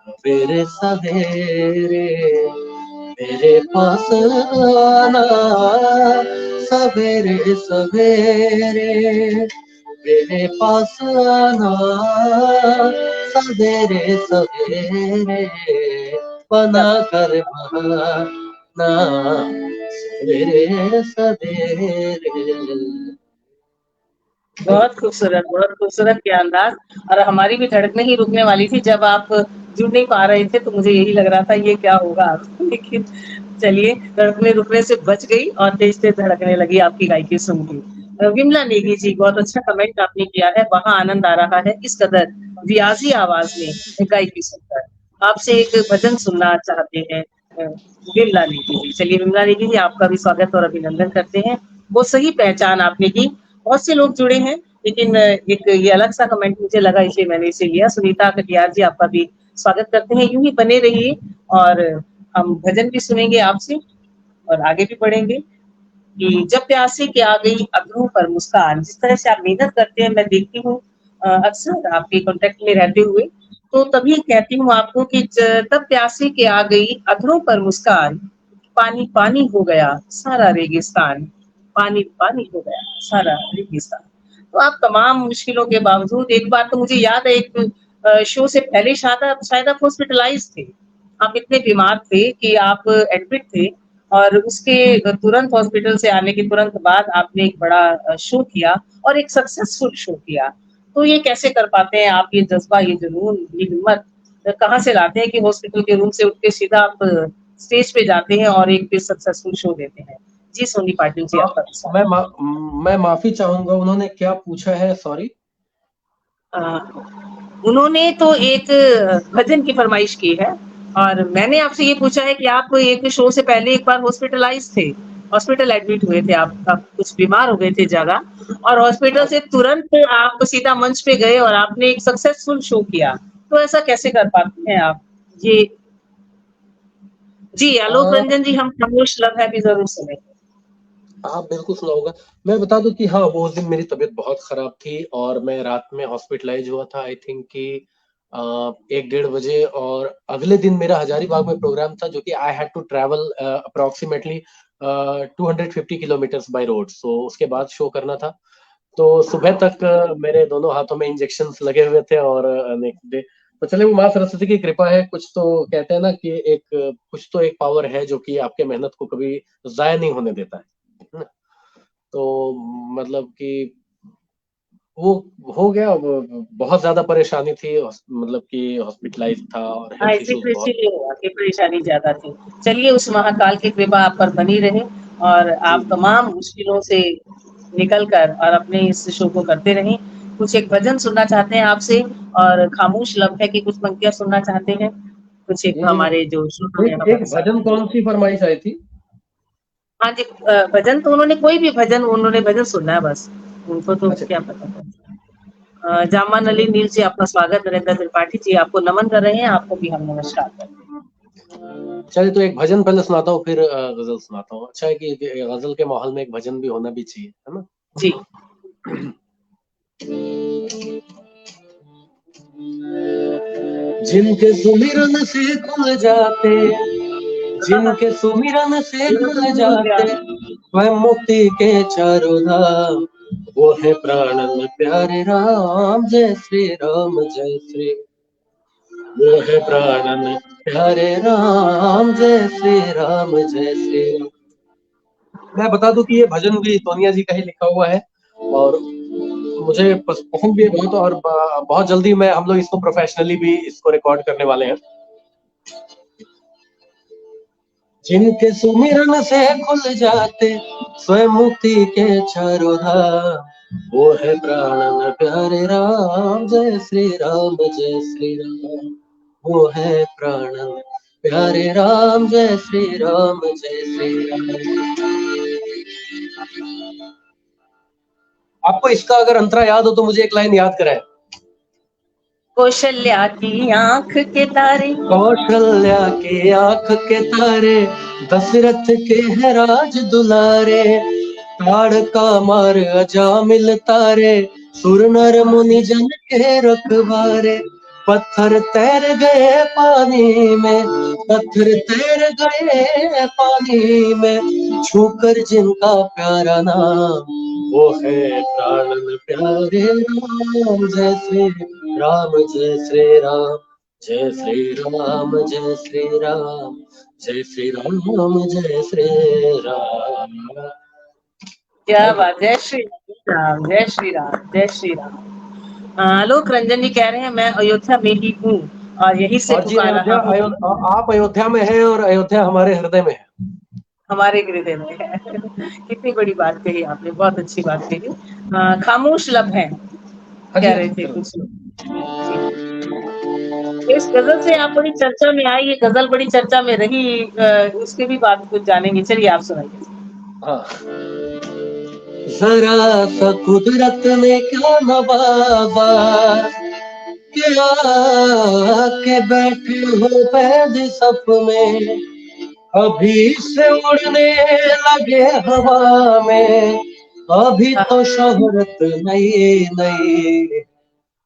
सवेरे सवेरे, मेरे पास आना सवेरे सवेरे, मेरे पास आना सवेरे सवेरे, बना कर बहाना सवेरे सवेरे। बहुत खूबसूरत के अंदाज। और हमारी भी धड़कने ही रुकने वाली थी जब आप जुड़ नहीं पा रहे थे, तो मुझे यही लग रहा था ये क्या होगा। लेकिन चलिए, धड़कने रुकने से बच गई और तेज-तेज धड़कने लगी आपकी गायकी सुन के। विमला नेगी जी, बहुत अच्छा कमेंट आपने किया है, वहाँ आनंद आ रहा है इस कदर रियाज़ी आवाज़ में गायकी सुनकर। आपसे एक भजन सुनना चाहते हैं विमला नेगी जी। चलिए विमला नेगी जी, आपका भी स्वागत और अभिनंदन करते हैं। वो सही पहचान आपने की। बहुत से लोग जुड़े हैं, लेकिन एक ये अलग सा कमेंट मुझे लगा, इसलिए मैंने इसे लिया। सुनीता कटियार जी, आपका भी स्वागत करते हैं। यूं ही बने रहिए और हम भजन भी सुनेंगे आपसे और आगे भी बढ़ेंगे। कि जब प्यासे के आ गई अधरों पर मुस्कान, जिस तरह से आप मेहनत करते हैं, मैं देखती हूँ अक्सर आपके कॉन्टेक्ट में रहते हुए, तो तभी कहती हूँ आपको कि तब प्यासे के आ गई अधरों पर मुस्कान, पानी पानी हो गया सारा रेगिस्तान, पानी पानी हो गया सारा रेगिस्तान। तो आप तमाम मुश्किलों के बावजूद, एक बार तो मुझे याद है, एक शो से पहले शायद आप हॉस्पिटलाइज थे। आप इतने बीमार थे कि आप एडमिट थे, और उसके तुरंत हॉस्पिटल से आने के तुरंत बाद आपने एक बड़ा शो किया और एक सक्सेसफुल शो किया। तो ये कैसे कर पाते हैं आप, ये जज़्बा, ये जुनून, ये हिम्मत कहाँ से लाते हैं कि हॉस्पिटल के रूम से उठ के सीधा आप स्टेज पे जाते हैं और एक फिर सक्सेसफुल शो देते हैं? जी, सोनी पाटिल जी, आपका भी मैं स्वागत। मा, मैं माफी चाहूंगा, उन्होंने क्या पूछा है, सॉरी। अ, उन्होंने तो एक भजन की फरमाइश की है, और मैंने आपसे ये पूछा है कि आप एक शो से पहले एक बार हॉस्पिटलाइज थे, हॉस्पिटल एडमिट हुए थे, आप कुछ बीमार हो गए थे ज़्यादा, और हॉस्पिटल से तुरंत आप सीधा मंच पे गए और आपने एक सक्सेसफुल शो किया। तो ऐसा कैसे कर पाते हैं आप? ये जी, आलोक हाँ, रंजन जी, हम खामोश लब है भी ज़रूर सुने। आप बिल्कुल सुनाऊंगा। मैं बता दूं कि हाँ, वो उस दिन मेरी तबीयत बहुत खराब थी और मैं रात में हॉस्पिटलाइज हुआ था, आई थिंक कि 1-1:30 बजे, और अगले दिन मेरा हजारीबाग में प्रोग्राम था, जो कि I had to travel approximately 250 kilometers by road, so उसके बाद शो करना था। तो सुबह तक मेरे दोनों हाथों में इंजेक्शंस लगे हुए थे, और नेक्स्ट डे तो चले, वो माँ सरस्वती की कृपा है। कुछ तो कहते हैं ना कि कुछ तो एक पावर है जो कि आपके मेहनत को कभी जाया नहीं होने देता है ना? तो मतलब कि वो हो गया। बहुत ज्यादा परेशानी थी, मतलब कि हॉस्पिटलाइज था और हाँ, हेल्थ इसी इश्यूज तो बहुत। इसीलिए हुआ कि परेशानी ज़्यादा थी। चलिए, उस महाकाल की कृपा आप पर बनी रहे और जी आप तमाम मुश्किलों से निकल कर और अपने इस शो को करते रहें। कुछ एक भजन सुनना चाहते हैं आपसे और खामोश लब है कि कुछ पंक्तियां सुनना चाहते हैं, कुछ एक हमारे जो श्रोता हैं एक हमारे साथ। भजन कौन सी फरमाइश आई थी? हाँ जी, भजन तो उन्होंने कोई भी भजन, उन्होंने भजन सुनना है बस, उनको तो अच्छा क्या ठीक पता था। जामान अली नील जी, आपका स्वागत। नरेंद्र त्रिपाठी जी, आपको नमन कर रहे हैं, आपको भी हम नमस्कार करते हैं। चलिए, तो एक भजन पहले सुनाता हूँ, फिर गजल सुनाता हूँ। अच्छा है कि गजल के माहौल में एक भजन भी होना भी चाहिए, है ना? जी। जिनके सुमिरन से खुल जाते, जिनके सुमिरन से खुल जाते स्वयं मुक्ति के चारों धाम, वो है प्राणन प्यारे राम। जय श्री राम जय श्री, वो है प्राणन प्यारे राम। जय श्री राम जय श्री राम। मैं बता दूं कि ये भजन भी सोनिया जी का ही लिखा हुआ है और मुझे पसंद भी है बहुत, और बहुत जल्दी हम लोग इसको प्रोफेशनली भी इसको रिकॉर्ड करने वाले हैं। जिनके सुमिरन से खुल जाते स्वयं मुक्ति के चारों धाम, वो है प्राणन प्यारे राम। जय श्री राम जय श्री राम, वो है प्राणन प्यारे राम। जय श्री राम जय श्री राम। आपको इसका अगर अंतरा याद हो तो मुझे एक लाइन याद कराए। कौशल्या की आंख के तारे, कौशल्या के आंख के तारे, दशरथ के है राज दुलारे। ताड़का मार अजामिल तारे, सुर नर मुनि जन के रखवारे। पत्थर तैर गए पानी में, पत्थर तैर गए पानी में, छूकर जिनका प्यारा नाम, वो है प्राणन प्यारे राम। जय श्री राम जय श्री राम, जय श्री राम जय श्री राम, जय श्री राम जय श्री राम। क्या बात। जय श्री राम, जय श्री राम, जय श्री राम। आलोक रंजन जी कह रहे हैं मैं अयोध्या में ही हूँ और यही से और जी पुकार रहा हूँ। आप अयोध्या में हैं और अयोध्या हमारे हृदय में है। हमारे हृदय में है। कितनी बड़ी बात कही आपने, बहुत अच्छी बात कही। खामोश लब है कह रहे थे कुछ लोग। इस गजल से आप बड़ी चर्चा में आई, ये गजल बड़ी चर्चा में रही, उसके भी बात कुछ जानेंगे। चलिए आप सुनाइए। हाँ, जरा सा कुदरत ने क्या नवाबा, क्या के बैठे हो पैद सप में, अभी से उड़ने लगे हवा में, अभी तो शोहरत नई नई।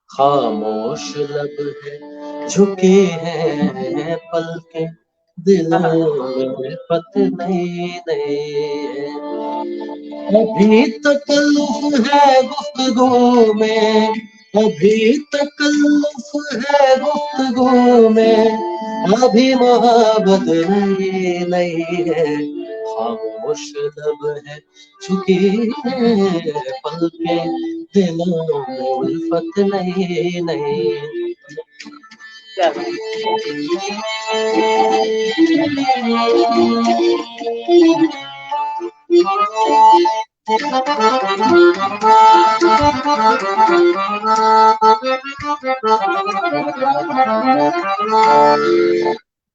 खामोश लब है झुकी है पलके, दिलों में पत नई नई। अभी तकल्लुफ है गुफ्तगू में, अभी तकल्लुफ है गुफ्तगू में, अभी मोहब्बत नई नई है। खामोश लब है झुकी है पलके, दिलों में उल्फत नई नई।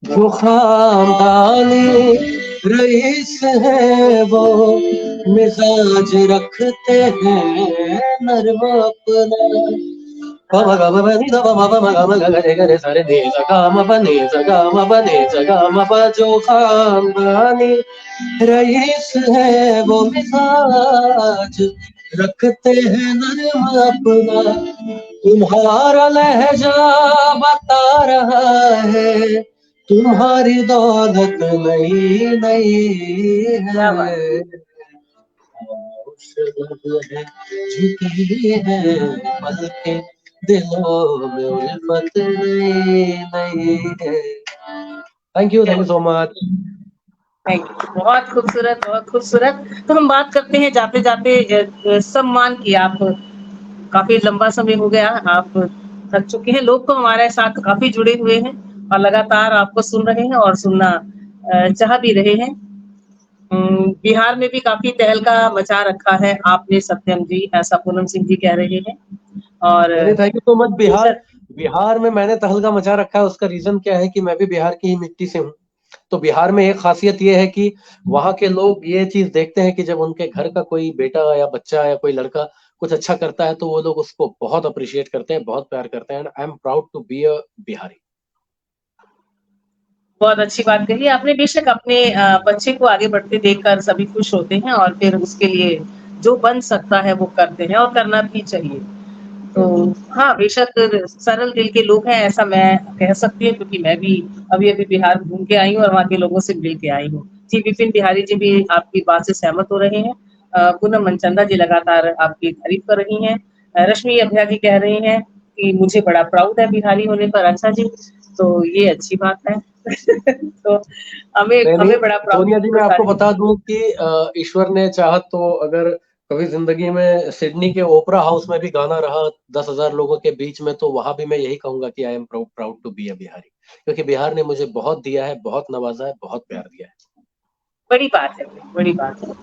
जो खानदानी रईस है वो मिजाज रखते हैं नर्म अपना। जो खानदानी रईस है वो मिजाज रखते हैं नर्म अपना। तुम्हारा लहजा बता रहा है, तुम्हारी दौलत नई नई है। है झुकी है पलके, दिलों में उल्फत नई नई है। Thank you so much. Thank you, बहुत खूबसूरत, बहुत खूबसूरत। तो हम बात करते हैं जाते जाते सम्मान की। आप काफी लंबा समय हो गया, आप थक चुके हैं। लोग तो हमारे साथ काफी जुड़े हुए हैं और लगातार आपको सुन रहे हैं और सुनना चाह भी रहे हैं। बिहार में भी काफी तहलका मचा रखा है आपने सत्यम जी, ऐसा पूनम सिंह जी कह रहे हैं। और चलिए, thank you so much. Bihar बेशक बिहार में मैंने तहलका मचा रखा है, उसका रीजन क्या है कि मैं भी बिहार की ही मिट्टी से हूँ। तो बिहार में एक खासियत ये है कि वहाँ के लोग ये चीज देखते हैं कि जब उनके घर का कोई बेटा या बच्चा या कोई लड़का कुछ अच्छा करता है तो वो लोग उसको बहुत अप्रिशिएट करते हैं, बहुत प्यार करते हैं। And I am proud to be a Bihari. बहुत अच्छी बात कही आपने। बेशक अपने बच्चे को आगे बढ़ते देखकर सभी खुश होते हैं और फिर उसके लिए जो बन सकता है वो करते हैं और करना भी चाहिए। तो बिल्कुल। हाँ, बेशक सरल दिल के लोग हैं, ऐसा मैं कह सकती हूँ, क्योंकि मैं भी अभी-अभी बिहार घूम के आई हूँ और वहाँ के लोगों से मिल के आई हूँ। जी, विपिन बिहारी जी भी आपकी बात से सहमत हो रहे हैं। पूनम मनचंदा जी लगातार आपकी तारीफ़ कर रही हैं। रश्मि अभ्या जी कह रही हैं कि मुझे बड़ा प्राउड है बिहारी होने पर। अच्छा जी, तो ये अच्छी बात है। तो हमें नहीं नहीं, हमें बड़ा प्राउड सोनिया जी, है मैं आपको सारी। बता दूं कि ईश्वर ने चाहा तो अगर कभी जिंदगी में सिडनी के ओपरा हाउस में भी गाना रहा 10,000 लोगों के बीच में, तो वहां भी मैं यही कहूंगा कि I am proud to be a Bihari, क्योंकि बिहार ने मुझे बहुत दिया है, बहुत नवाजा है, बहुत प्यार दिया है। बड़ी बात है, बड़ी बात है।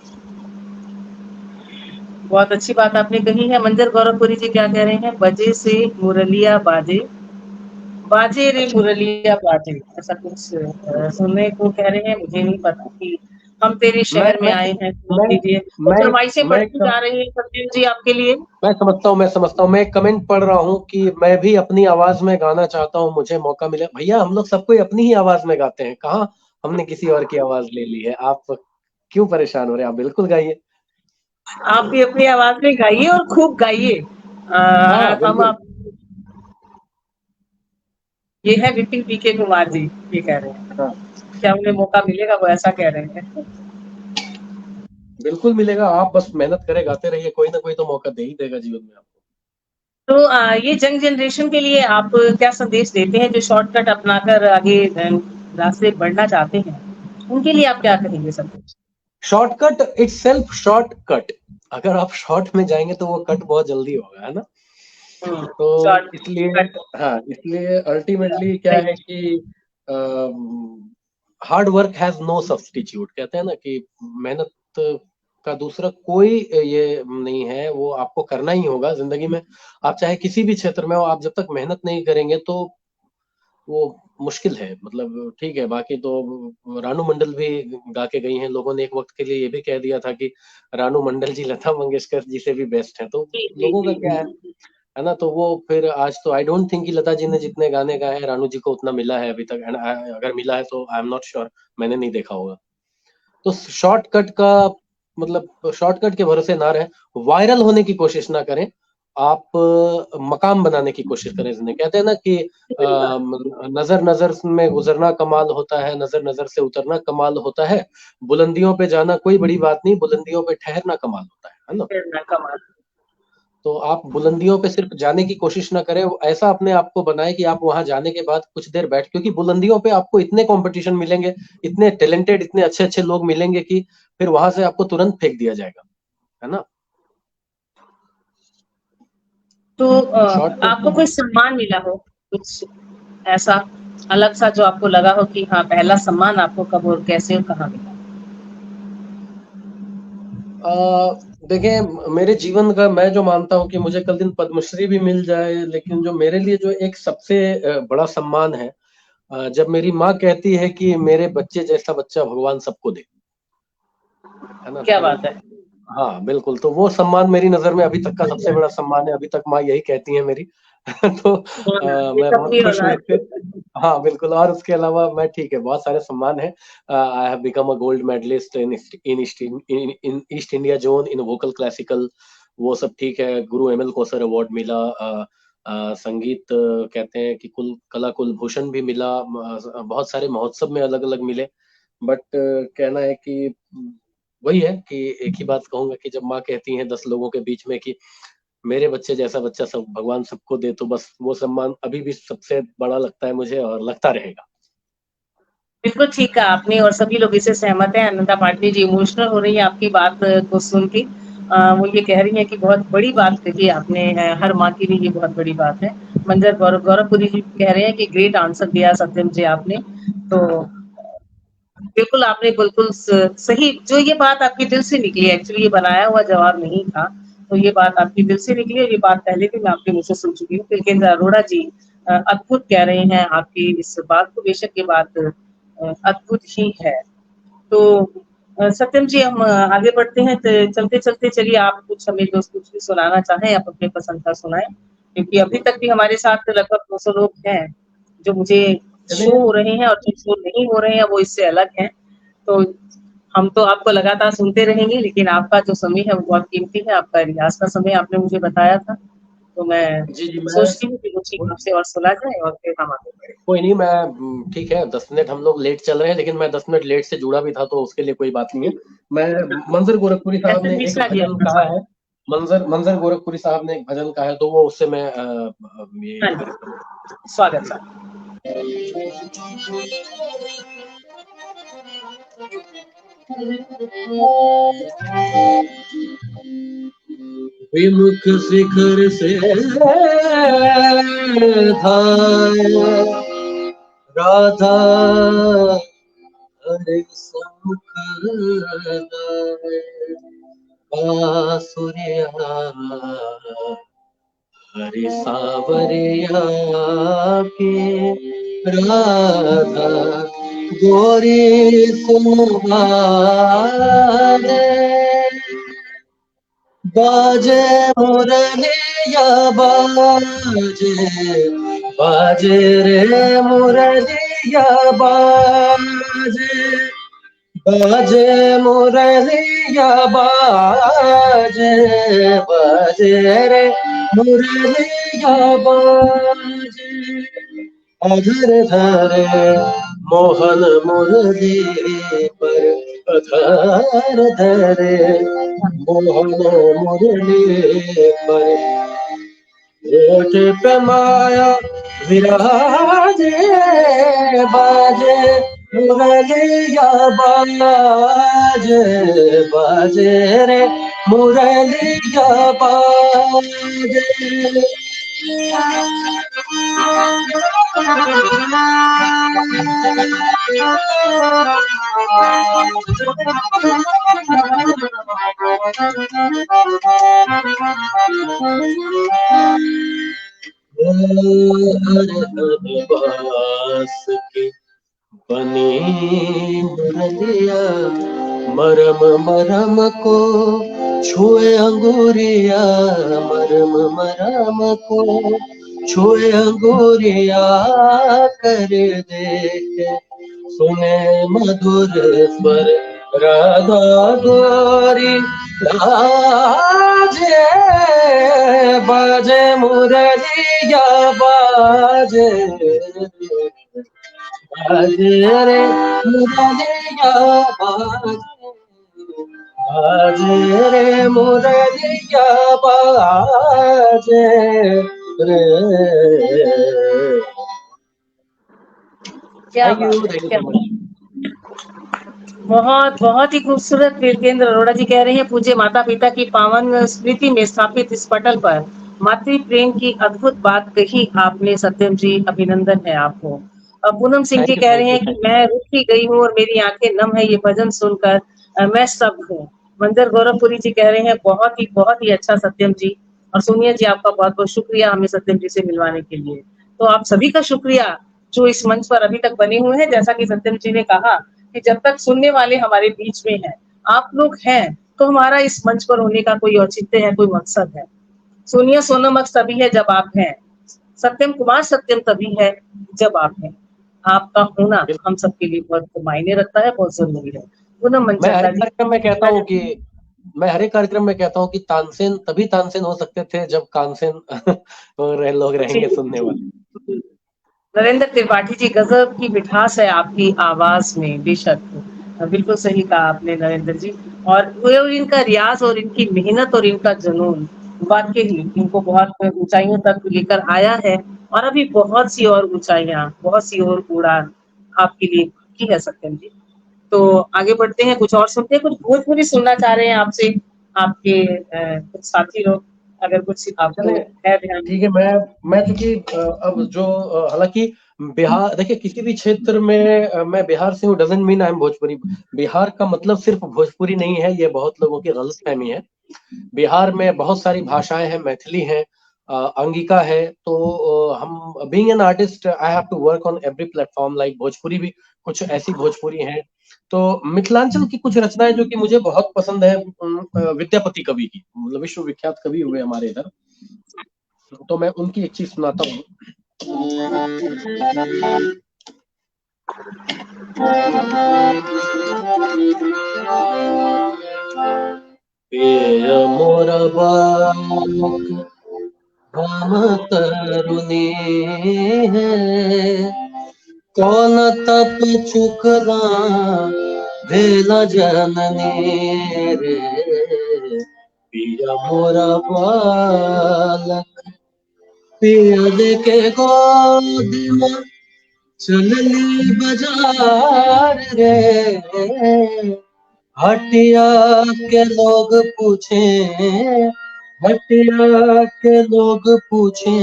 बहुत अच्छी बात आपने कही है। मंजर गौरवपुरी जी क्या कह रहे हैं? बजे से मुरलिया बाजे, बाजे रे अच्छा। मुरलिया बाजे, ऐसा कुछ सुनने को कह रहे हैं। मुझे नहीं पता कि हम तेरे मैं शहर में मैं आए हैं, सुन मैं लीजिए। तो मैं फरमाइशें मैं बढ़ती जा रही हैं सत्येंद्र जी आपके लिए। मैं समझता हूँ। मैं एक कमेंट पढ़ रहा हूँ कि मैं भी अपनी आवाज में गाना चाहता हूँ, मुझे मौका मिले। भैया, हम लोग सब कोई अपनी ही आवाज में गाते हैं, कहाँ हमने किसी और की आवाज ले ली है। आप क्यों परेशान हो रहे हैं? आप बिल्कुल गाइए। आप भी अपनी आवाज में गाइए और खूब गाइए। हाँ, हम बिल्कुल। आप ये है विपिन पीके कुमार जी, ये कह रहे हैं। हाँ, क्या उन्हें मौका मिलेगा? वो ऐसा कह रहे हैं। बिल्कुल मिलेगा। आप बस मेहनत करे, गाते रहिए, कोई ना कोई तो मौका दे ही देगा जीवन में आपको। तो ये यंग जनरेशन के लिए आप क्या संदेश देते हैं जो शॉर्टकट अपनाकर आगे रास्ते बढ़ना चाहते हैं? उनके लिए आप क्या कहेंगे संदेश? Shortcut it's self shortcut. अगर आप शॉर्ट में जाएंगे तो वो कट बहुत जल्दी होगा, है ना? हुँ, तो इसलिए, शॉर्टकट हाँ, इसलिए अल्टीमेटली क्या सही। है कि hard work has no substitute, कहते हैं ना कि मेहनत का दूसरा कोई ये नहीं है, वो आपको करना ही होगा जिंदगी में। आप चाहे किसी भी क्षेत्र में हो, आप जब तक मेहनत नहीं करेंगे तो वो मुश्किल है। मतलब ठीक है, बाकी तो रानू मंडल भी गा के गई हैं। लोगों ने एक वक्त के लिए ये भी कह दिया था कि रानू मंडल जी लता मंगेशकर जी से भी बेस्ट हैं। तो जी, जी, लोगों का जी, क्या जी। है ना? तो वो फिर आज तो आई डोंट थिंक कि लता जी ने जितने गाने गाए हैं रानू जी को उतना मिला है अभी तक। एंड अगर मिला है तो आई एम नॉट श्योर, मैंने नहीं देखा होगा। तो शॉर्टकट का मतलब, शॉर्टकट के भरोसे ना रहें, वायरल होने की कोशिश ना करें। आप मकाम बनाने की कोशिश करें जिन्हें कहते हैं ना कि सही बात। नजर नजर में गुजरना कमाल होता है, नजर नजर से उतरना कमाल होता है, बुलंदियों पे जाना कोई बड़ी बात नहीं, बुलंदियों पे ठहरना कमाल होता है ना? प्रेरणा कमाल। तो आप बुलंदियों पे सिर्फ जाने की कोशिश ना करें, ऐसा अपने आप को बनाएं कि आप वहां जाने के बाद कुछ देर बैठ, क्योंकि बुलंदियों पे आपको इतने कंपटीशन मिलेंगे, इतने टैलेंटेड, इतने अच्छे अच्छे लोग मिलेंगे कि फिर वहां से आपको तुरंत फेंक दिया जाएगा, है ना? तो शॉर्टकट आपको तो कोई सम्मान मिला हो, कुछ ऐसा अलग-सा जो आपको लगा हो कि हाँ, पहला सम्मान आपको कब और कैसे और कहाँ मिला? देखिए, मेरे जीवन का मैं जो मानता हूँ कि मुझे कल दिन पद्मश्री भी मिल जाए, लेकिन जो मेरे लिए जो एक सबसे बड़ा सम्मान है, जब मेरी माँ कहती है कि मेरे बच्चे जैसा बच्चा भगवान सबको दे, है ना? क्या तो बात है! हाँ, बिल्कुल, तो वो सम्मान मेरी नज़र में अभी तक का सबसे बढ़िया। बड़ा सम्मान है, अभी तक माँ यही कहती हैं मेरी। तो ये मैं बहुत सबकी खुश हूँ इससे। औलाद। हाँ, बिल्कुल। और उसके अलावा मैं ठीक है, बहुत सारे सम्मान हैं। I have become a gold medalist in East India zone in vocal classical, वो सब ठीक है। गुरु एमएल कौसर अवार्ड मिला, संगीत कहते हैं कि कुल कला कुलभूषण भी मिला, बहुत सारे महोत्सव में अलग-अलग मिले। बट कहना है कि वही है कि एक ही बात कहूंगा कि जब माँ कहती हैं 10 लोगों के बीच में कि मेरे बच्चे जैसा बच्चा सब भगवान सबको दे, तो बस वो सम्मान अभी भी सबसे बड़ा लगता है मुझे और लगता रहेगा। बिल्कुल ठीक कहा आपने और सभी लोग इससे सहमत हैं। अनंता पाटिल जी इमोशनल हो रही हैं आपकी बात को सुन के। वो ये कह रही हैं कि बहुत बड़ी बात कही आपने, हर माँ के लिए ये बहुत बड़ी बात है। मंजर गौरवपुरी जी कह रहे हैं कि ग्रेट आंसर दिया सत्यम जी आपने। तो बिल्कुल आपने बिल्कुल सही, जो ये बात आपके दिल से निकली, एक्चुअली ये बनाया हुआ जवाब नहीं था। तो ये बात आपके दिल से निकली और ये बात पहले भी मैं आपके मुँह से सुन चुकी हूँ। तिलकेंद्र अरोड़ा जी अद्भुत कह रहे हैं, आपकी इस बात को बेशक ये बात अद्भुत ही है। तो सत्यम जी हम आगे बढ़ते हैं, तो चलते-चलते चलिए आप कुछ हमें जो कुछ भी सुनाना चाहें, आप अपने पसंद का सुनाएँ, क्योंकि अभी तक भी हमारे साथ लगभग 200 लोग हैं, जो मुझे चलिए शो हो रहे हैं और जो शो नहीं हो रहे हैं, वो इससे अलग हैं। तो हम तो आपको लगातार सुनते रहेंगे, लेकिन आपका जो समय है, वो बहुत कीमती है, आपका रियाज़ का समय आपने मुझे बताया था, तो मैं जी, जी, मैं सोचती हूँ कि वो चीज़ आपसे और सुना जाए और फिर हम आगे बढ़ें। कोई नहीं, मैं ठीक है 10 मिनट हम लोग लेट चल रहे हैं, लेकिन मैं 10 मिनट लेट से जुड़ा भी था, तो उसके लिए कोई बात नहीं है। मैं मंज़र गोरखपुरी साहब ऐसे ने एक निचला जी भजन अपना कहा स्वागत। है, मंज़र मंज़र गोरखपुरी साहब ने एक भजन कहा है, तो वो उससे मैं ये हाँ प्रेरित हूँ। जी, स्वागत सर। विमुख शिखर से धाया राधा हरे समुख गाए बांसुरिया हरे सावरिया के राधा गोरी सुहारे बाजे मुरलिया बाजे बाजे रे मुरलिया बाजे बाजे मुरलिया बाजे बाजे रे मुरलिया बाजे अधर धरे मोहन मुरली पर अधर धरे मोहन मुरली पर होठ पे माया विराजे बाजे मुरलिया बाजे बाजे रे मुरलिया बाजे बास की बनी मुरलिया मरम मरम को छुए अंगूरिया मरम मरम को छुए अंगूरिया कर देखे सुने मधुर स्वर राधा गोरी बाजे बाजे मुरलिया बाजे बाजे रे मुरलिया बाजे रे मुरलिया बाजे रे क्या थैंक बात यू है, क्या सो बात मच। है। बहुत बहुत ही खूबसूरत तिलकेंद्र अरोड़ा जी कह रहे हैं, पूज्य माता पिता की पावन स्मृति में स्थापित इस पटल पर मातृ प्रेम की अद्भुत बात कही आपने सत्यम जी, अभिनंदन है आपको। पूनम सिंह जी कह रहे हैं कि थैंक मैं रुक ही गई हूँ और मेरी आंखें नम है ये भजन सुनकर, मैं स्तब्ध हूँ। मंजर गौरवपुरी जी कह रहे हैं बहुत ही अच्छा सत्यम जी। और सोनिया जी आपका बहुत बहुत शुक्रिया हमें सत्यम जी से मिलवाने के लिए। तो आप सभी का शुक्रिया जो इस मंच पर अभी तक बने हुए हैं, जैसा कि सत्यम जी ने कहा कि जब तक सुनने वाले हमारे बीच में हैं, आप लोग हैं, तो हमारा इस मंच पर होने का कोई औचित्य है, कोई मकसद है। सोनिया सोनम अक्स तभी है जब आप हैं। सत्यम कुमार सत्यम तभी है जब आप हैं। आपका होना यू। हम सबके लिए बहुत मायने रखता है, बहुत ज़रूरी है। पूनम मैं हर मनचंदा एक जी। कार्यक्रम में कहता हूँ कि मैं हर एक कार्यक्रम में कहता हूँ कि तानसेन तभी तानसेन हो सकते थे जब कानसेन लोग जी, रहेंगे सुनने वाले। जी। नरेंद्र त्रिपाठी जी, गज़ब की मिठास है आपकी आवाज़ में, बेशक। बिल्कुल सही कहा आपने नरेंद्र जी। और वो इनका रियाज़ और इनकी मेहनत और इनका जुनून, वाक़ई ही इनको बहुत ऊँचाइयों तक लेकर आया है और अभी बहुत सी और ऊँचाइयाँ, बहुत सी और उड़ान आपके लिए बाकी है सत्यम जी। तो आगे बढ़ते हैं, कुछ और सुनते हैं, कुछ भोजपुरी सुनना चाह रहे हैं आपसे, आपके कुछ साथी लोग, अगर कुछ आपको चले है ध्यान में। ठीक है। मैं चूंकि अब जो हालांकि बिहार देखिए किसी भी क्षेत्र में मैं बिहार से हूँ doesn't mean I am Bhojpuri. Bihar का मतलब सिर्फ भोजपुरी नहीं है, ये बहुत लोगों की गलतफहमी है। बिहार में बहुत सारी भाषाएं हैं, मैथिली है, अंगिका है, तो हम being an artist I have to work on every platform, like Bhojpuri भी कुछ ऐसी भोजपुरी हैं। तो मिथिलांचल की कुछ रचनाएं जो कि मुझे बहुत पसंद है, विद्यापति कवि की, मतलब विश्वविख्यात कवि हुए हमारे इधर, तो मैं उनकी एक चीज सुनाता हूँ। मोरा बालक हम तरुणी है, कौन तप चुकला भेला जननी रे, पिया मोरा बालक पिया देके गोद में चलली बाजार रे, हटिया के लोग पूछे, हटिया के लोग पूछे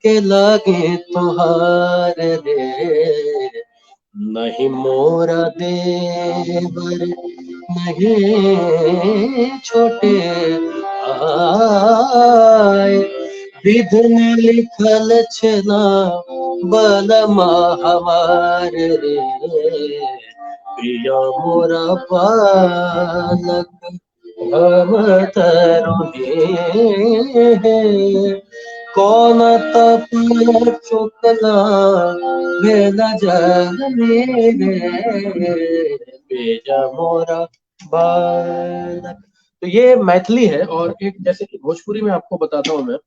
के लगे तुहार रे, नहीं मोरा देवर नहीं छोटे आए, विध ने लिखल छना बलमा हमार रे, पिया मोरा बालक हम तरुणी है, कौन तप चुकला भेला जननी रे, पिया मोरा बालक। तो ये मैथिली है। और एक जैसे कि भोजपुरी में आपको बताता हूँ मैं,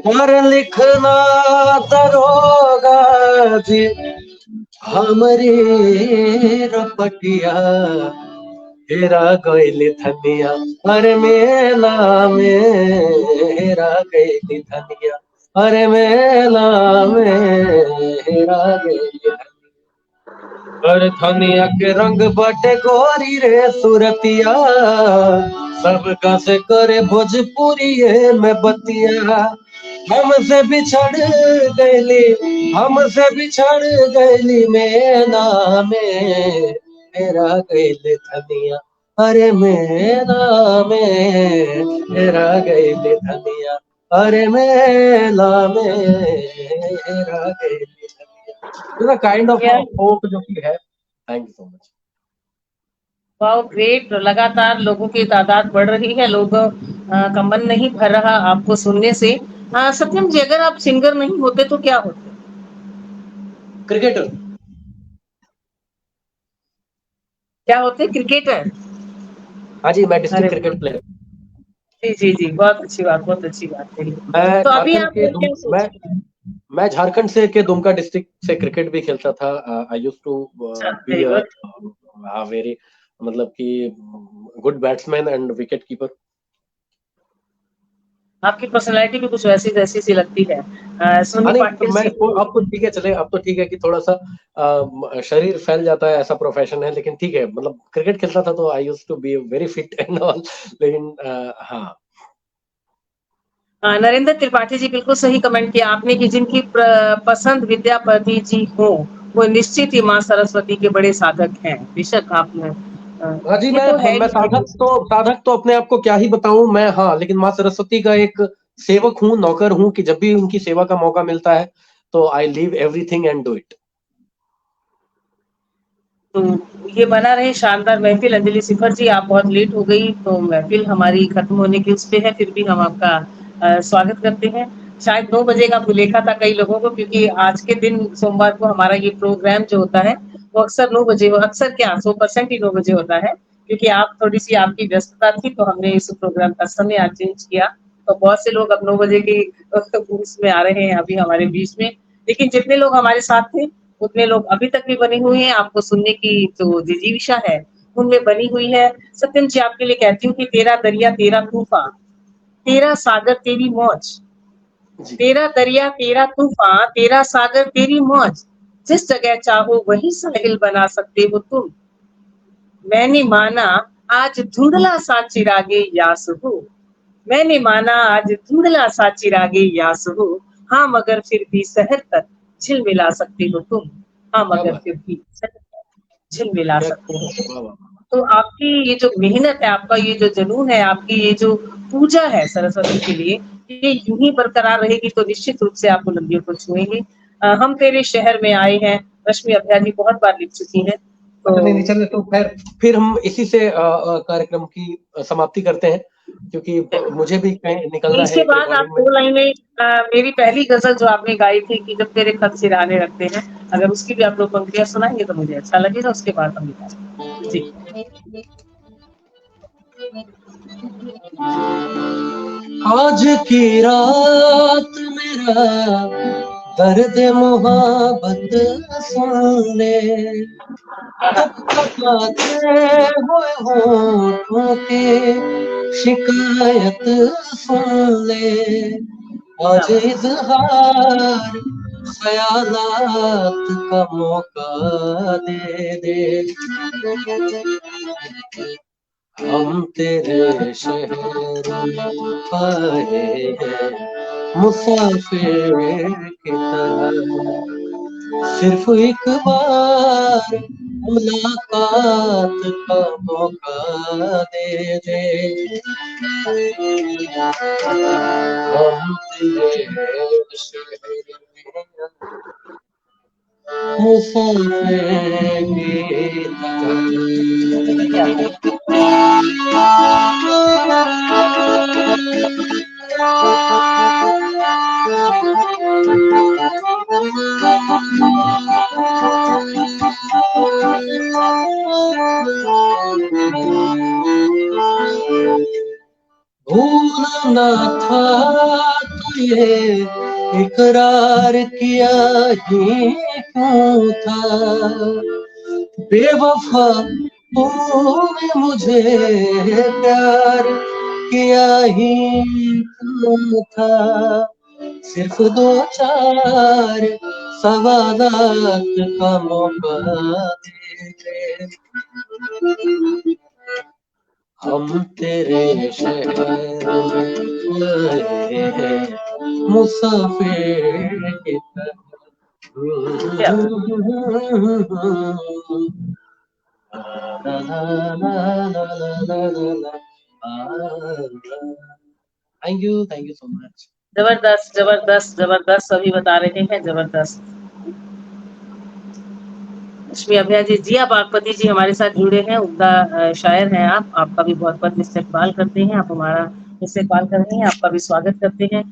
पर लिखना दरोगा जी हमरे रपटिया, हेरा गैली धनिया, अरे मेला में हेरा गैली धनिया, अरे मेला में हेरा गैली धनिया, अरे धनिया के रंग बटे गोरी रे सुरतिया, सबका से करे भोजपुरी में बतिया, हमसे बिछड़ गैली मेला में मेरा गैली धनिया, अरे मेला में मेरा गैली धनिया, अरे मेला में मेरा गैली धनिया। काइंड ऑफ फोक जो कि है। Thank you so much. Wow great, लगातार लोगों की तादाद बढ़ रही है, लोगों का मन नहीं भर रहा आपको सुनने से। सत्यम जी, अगर आप सिंगर नहीं होते तो क्या होते? क्रिकेटर। क्या होते? क्रिकेटर? हाँ जी, मैं डिस्ट्रिक्ट क्रिकेट प्लेयर। जी, बहुत अच्छी बात, बहुत अच्छी बात है। तो अभी आप क्या सोच रहे हैं? मैं झारखंड से के दुमका डिस्ट्रिक्ट से क्रिकेट भी खेलता था। I used to be a very, मतलब कि good batsman and wicket keeper. आपकी पर्सनालिटी भी कुछ वैसी जैसी सी लगती है। अब तो ठीक है, चले, अब तो ठीक है कि थोड़ा सा शरीर फैल जाता है, ऐसा प्रोफेशन है, लेकिन ठीक है, मतलब क्रिकेट खेलता था तो I used to be very fit and all, लेकिन हाँ। नरेंद्र त्रिपाठी जी, बिल्कुल सही कमेंट किया आपने कि जिनकी पसंद विद्यापति जी हो वो निश्चित ही माँ सरस्वती के बड़े साधक हैं। बेशक आपने हाँ जी, मैं साधक तो अपने आप को क्या ही बताऊं मैं, हाँ, लेकिन माँ सरस्वती का एक सेवक हूँ, नौकर हूँ, कि जब भी उनकी सेवा का मौका मिलता है तो I leave everything and do it. तो ये बना रहे शानदार महफिल। अंजलि शिखर जी, आप बहुत लेट हो गई तो महफिल हमारी खत्म होने की उस पे है, फिर भी हम आपका स्वागत करते हैं। शायद 9 बजे का भुलेखा था कई लोगों को, क्योंकि आज के दिन सोमवार को हमारा ये प्रोग्राम जो होता है वो अक्सर 9 बजे, अक्सर क्या 100% ही 9 बजे होता है, क्योंकि आप थोड़ी सी आपकी व्यस्तता थी तो हमने इस प्रोग्राम का समय आज चेंज किया। तो बहुत से लोग अब 9 बजे के उसमें आ रहे हैं अभी हमारे बीच में, लेकिन जितने लोग हमारे साथ थे उतने लोग अभी तक भी बने हुए हैं। आपको सुनने की जो जिजीविषा है उनमें बनी हुई है। सत्यम जी, आपके लिए कहती हूँ कि तेरा दरिया तेरा तूफान, तेरा सागर तेरी मौज, तेरा दरिया तेरा तूफान, तेरा सागर तेरी मौज, जिस जगह चाहो वही साहिल बना सकते हो तुम। मैंने माना आज धुंधला सा चिरागे यास हो, मैंने माना आज धुंधला सा चिरागे यास हो, हाँ मगर फिर भी शहर तक झिलमिला सकते हो तुम, हाँ क्या मगर बात फिर भी शहर तक झिलमिला क्या सकते हो तुम। वाह वाह। तो आपकी ये जो मेहनत है, आपका ये जो जुनून है, आपकी ये जो पूजा है सरस्वती के लिए, ये यूं ही बरकरार रहेगी तो निश्चित रूप से आप बुलंदियों को छुएंगे। हम तेरे शहर में आए हैं, रश्मि अभ्या जी बहुत बार लिख चुकी हैं। अच्छा नहीं नहीं तो चलिए, तो फिर हम इसी से कार्यक्रम की समाप्ति करते हैं, क्योंकि मुझे भी कहीं निकलना है इसके एक बाद आप रिकॉर्डिंग में। 2 लाइनें मेरी पहली गज़ल जो आपने गाई थी कि जब तेरे खत सिरहाने रखते हैं, अगर उसकी भी आप 2 पंक्तियाँ सुनाएँगे तो मुझे अच्छा लगेगा, उसके बाद हम निकालेंगे। जी। आज की रात मेरा दर्द मोहब्बत सुन ले, थपथपाते हुए होठों के शिकायत सुन ले। आज इजहार ख्यालात का मौका दे दे, हम तेरे शहर आए हैं मुसाफिर की तरह, सिर्फ एक बार मुलाकात का मौका दे दे, हम तेरे शहर मुसाफिर की भूलना था तो ये इकरार किया ही क्यों था, बेवफा तूने मुझे प्यार किया ही क्यों था, सिर्फ 2-4 सवालात का मौका दे दे, हम तेरे शहर आए हैं मुसाफिर की थैंक यू सो मच। ज़बरदस्त, ज़बरदस्त, ज़बरदस्त सभी बता रहे हैं, ज़बरदस्त। रश्मि अभया जी, जिया बागपति जी हमारे साथ जुड़े हैं, उम्दा शायर हैं आप, आपका भी बहुत-बहुत इस्तकबाल करते हैं, आप हमारा इस्तकबाल कर रही हैं, आपका भी स्वागत करते हैं।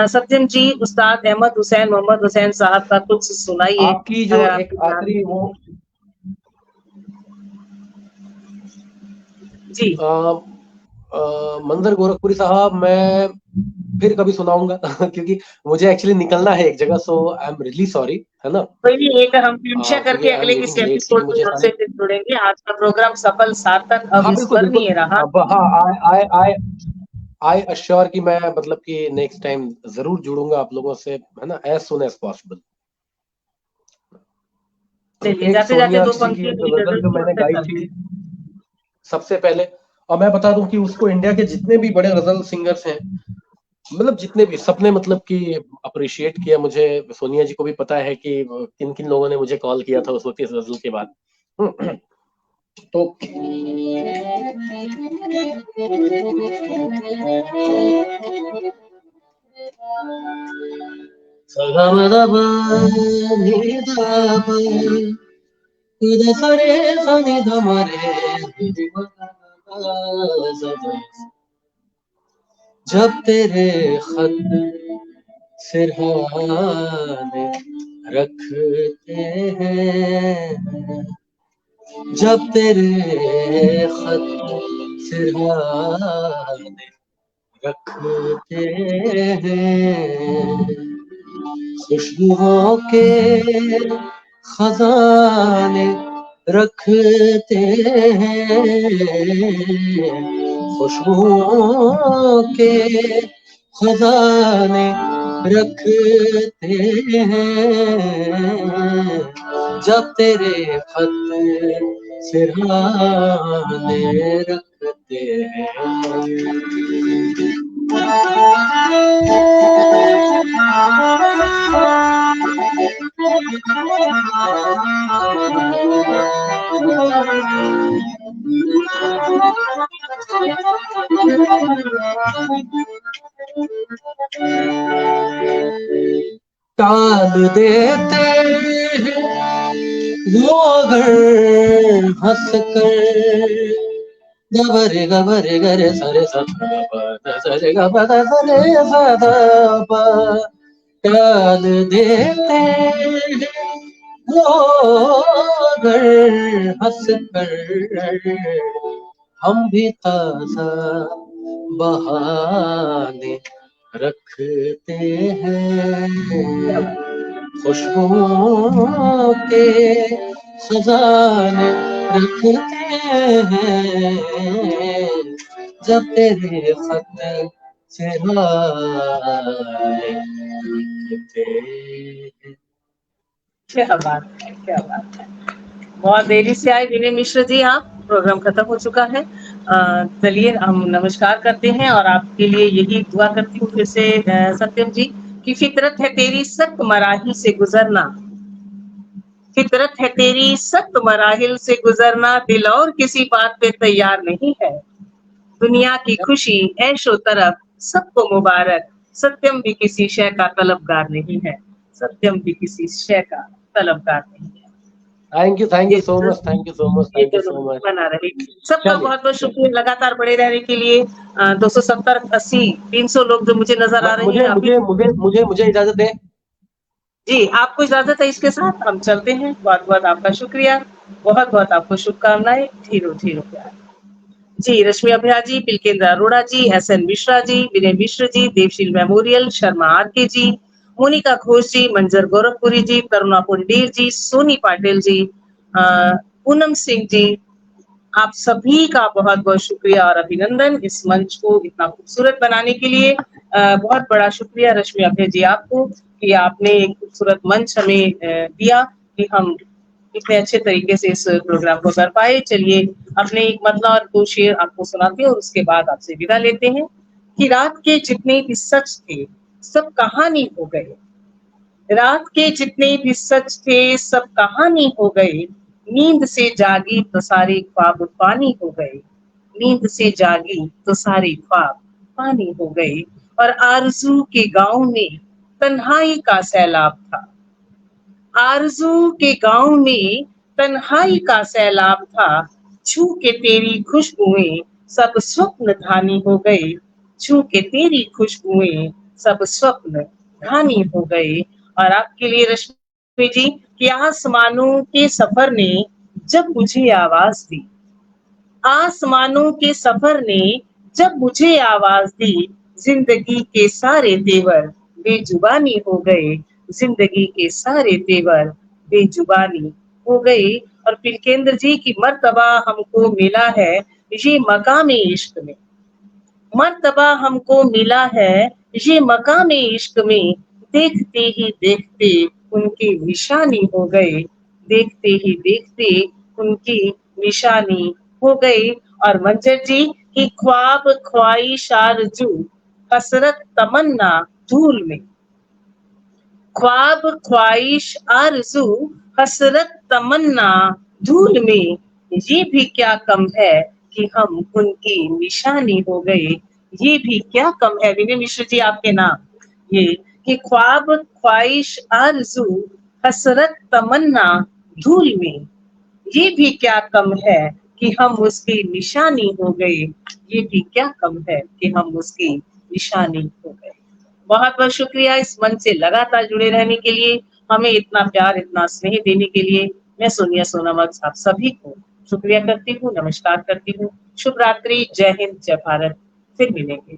सत्यम जी, उस्ताद अहमद हुसैन, मोहम्मद हुसैन साहब का कुछ सुनाइए, आपकी जो अगर एक आपकी आखिरी वो जी। मंजर गोरखपुरी साहब, मैं फिर कभी सुनाऊंगा क्योंकि मुझे एक्चुअली निकलना है एक जगह, सो आई एम रियली सॉरी, है ना। कोई नहीं, एक हम निरीक्षा क्योंकि करके आई एम अगले किसी लीविंग लेट, एपिसोड क्योंकि में मुझे तुमसे सारे फिर जुड़ेंगे। आज का प्रोग्राम सफल सार्थक हाँ बिल्कुल बिल्कुल, अविस्मरणीय रहा। अब हाँ आई आई अश्योर कि मैं मतलब कि नेक्स्ट टाइम जरूर जुड़ूंगा आप लोगों से, है ना, एज सुन एज पॉसिबल। चलिए, एक जाते जाते सोनिया 2 जी की पंक्तियां एक मेरी गजल गजल जो की और मैंने फिर गाई चलते थी हैं। सबसे पहले, और मैं बता दूं कि उसको इंडिया के जितने भी बड़े गजल सिंगर्स हैं, मतलब जितने भी, सबने मतलब कि अप्रिशिएट किया मुझे। सोनिया जी को भी पता है कि किन किन लोगों ने मुझे कॉल किया था उस वक्त इस गजल के बाद। तो जब तेरे खत सिरहाने रखते हैं, जब तेरे खत सिरहाने रखते हैं, खुशबुओं के खजाने रखते हैं, खुशबुओं के खजाने रखते हैं, जब तेरे खत सिरहाने रखते हैं। टाल देते हैं वो अगर हंस कर, गबरे गबरे गरे सरे सरे गबरे सरे सदा, टाल देते हैं वो अगर हंस कर, हम भी ताजा बहाने रखते हैं, खुशबुओं के खजाने रखते हैं, जब तेरे खत चेहरे लिखते हैं। क्या बात है, क्या बात है। बहुत देरी से आए विनय मिश्र जी, आप प्रोग्राम खत्म हो चुका है। चलिए हम नमस्कार करते हैं और आपके लिए यही दुआ करती हूँ फिर से सत्यम जी कि फितरत है तेरी सख्त मराही से गुजरना, फितरत है तेरी सख्त मराहिल से गुजरना, दिल और किसी बात पे तैयार नहीं है, दुनिया की खुशी ऐशो तरफ सबको मुबारक, सत्यम भी किसी शय का तलबगार नहीं है, सत्यम भी किसी शय का तलबगार नहीं है। Thank you so much, thank you so much, thank you so much. बना रहे सबका बहुत बहुत शुक्रिया लगातार बड़े रहने के लिए। 270 80 300 लोग जो मुझे नजर आ रहे हैं मुझे मुझे मुझे मुझे इजाजत दें। जी, आपको इजाजत है, इसके साथ हम चलते हैं। बहुत बहुत आपका शुक्रिया, बहुत बहुत आपको शुभकामनाएं, ढेरों ढेरों प्यार। जी, रश्मि अभया जी, पिलकेंद्र अरोड़ा जी, SN मिश्रा जी, विनय मिश्र जी, देवशील मेमोरियल, शर्मा RK जी, मोनिका घोष जी, मंजर गोरखपुरी जी, करुणा पुंडेर जी, सोनी पाटिल जी, पूनम सिंह जी, आप सभी का बहुत बहुत शुक्रिया और अभिनंदन इस मंच को इतना खूबसूरत बनाने के लिए। बहुत बड़ा शुक्रिया रश्मि अभय जी आपको कि आपने एक खूबसूरत मंच हमें दिया कि हम इतने अच्छे तरीके से इस प्रोग्राम को कर पाए। चलिए अपने एक मतलब और 2 शेर आपको सुनाते हैं और उसके बाद आपसे विदा लेते हैं कि रात के जितने भी सच थे सब कहानी हो गए, रात के जितने भी सच थे सब कहानी हो गए, नींद से जागी तो सारे ख्वाब पानी हो गए, नींद से जागी तो सारे ख्वाब पानी हो गए, और आरज़ू के गांव में तन्हाई का सैलाब था, आरज़ू के गांव में तन्हाई का सैलाब था, छू के तेरी खुशबुएं सब स्वप्न धानी हो गए, छू के तेरी खुशबुएं सब स्वप्न धानी हो गए। और आपके लिए रश्मि जी कि आसमानों के सफर ने जब मुझे आवाज दी, आसमानों के सफर ने जब मुझे आवाज दी, जिंदगी के सारे तेवर बेजुबानी हो गए, जिंदगी के सारे तेवर बेजुबानी हो गए। और पिलकेंद्र जी की मर्तबा हमको मिला है ये मकामे इश्क में, मर्तबा हमको मिला है ये मकामे इश्क में, देखते ही देखते उनकी निशानी हो गए, देखते ही देखते उनकी निशानी हो गई। और मंजर जी की ख्वाब ख्वाहिश आरज़ू हसरत तमन्ना धूल में, ख्वाब ख्वाहिश आरज़ू हसरत तमन्ना धूल में, ये भी क्या कम है कि हम उनकी निशानी हो गए, ये भी क्या कम है। विनय मिश्र जी आपके नाम ये कि ख्वाब ख्वाहिश आरज़ू हसरत तमन्ना धूल में, ये भी क्या कम है कि हम उसकी निशानी हो गए, ये भी क्या कम है कि हम उसकी निशानी हो गए। बहुत बहुत शुक्रिया इस मंच से लगातार जुड़े रहने के लिए, हमें इतना प्यार इतना स्नेह देने के लिए। मैं सोनिया सोनावत आप सभी को शुक्रिया करती हूँ, नमस्कार करती हूँ। शुभ रात्रि, जय हिंद, जय भारत। फिर मिलेंगे।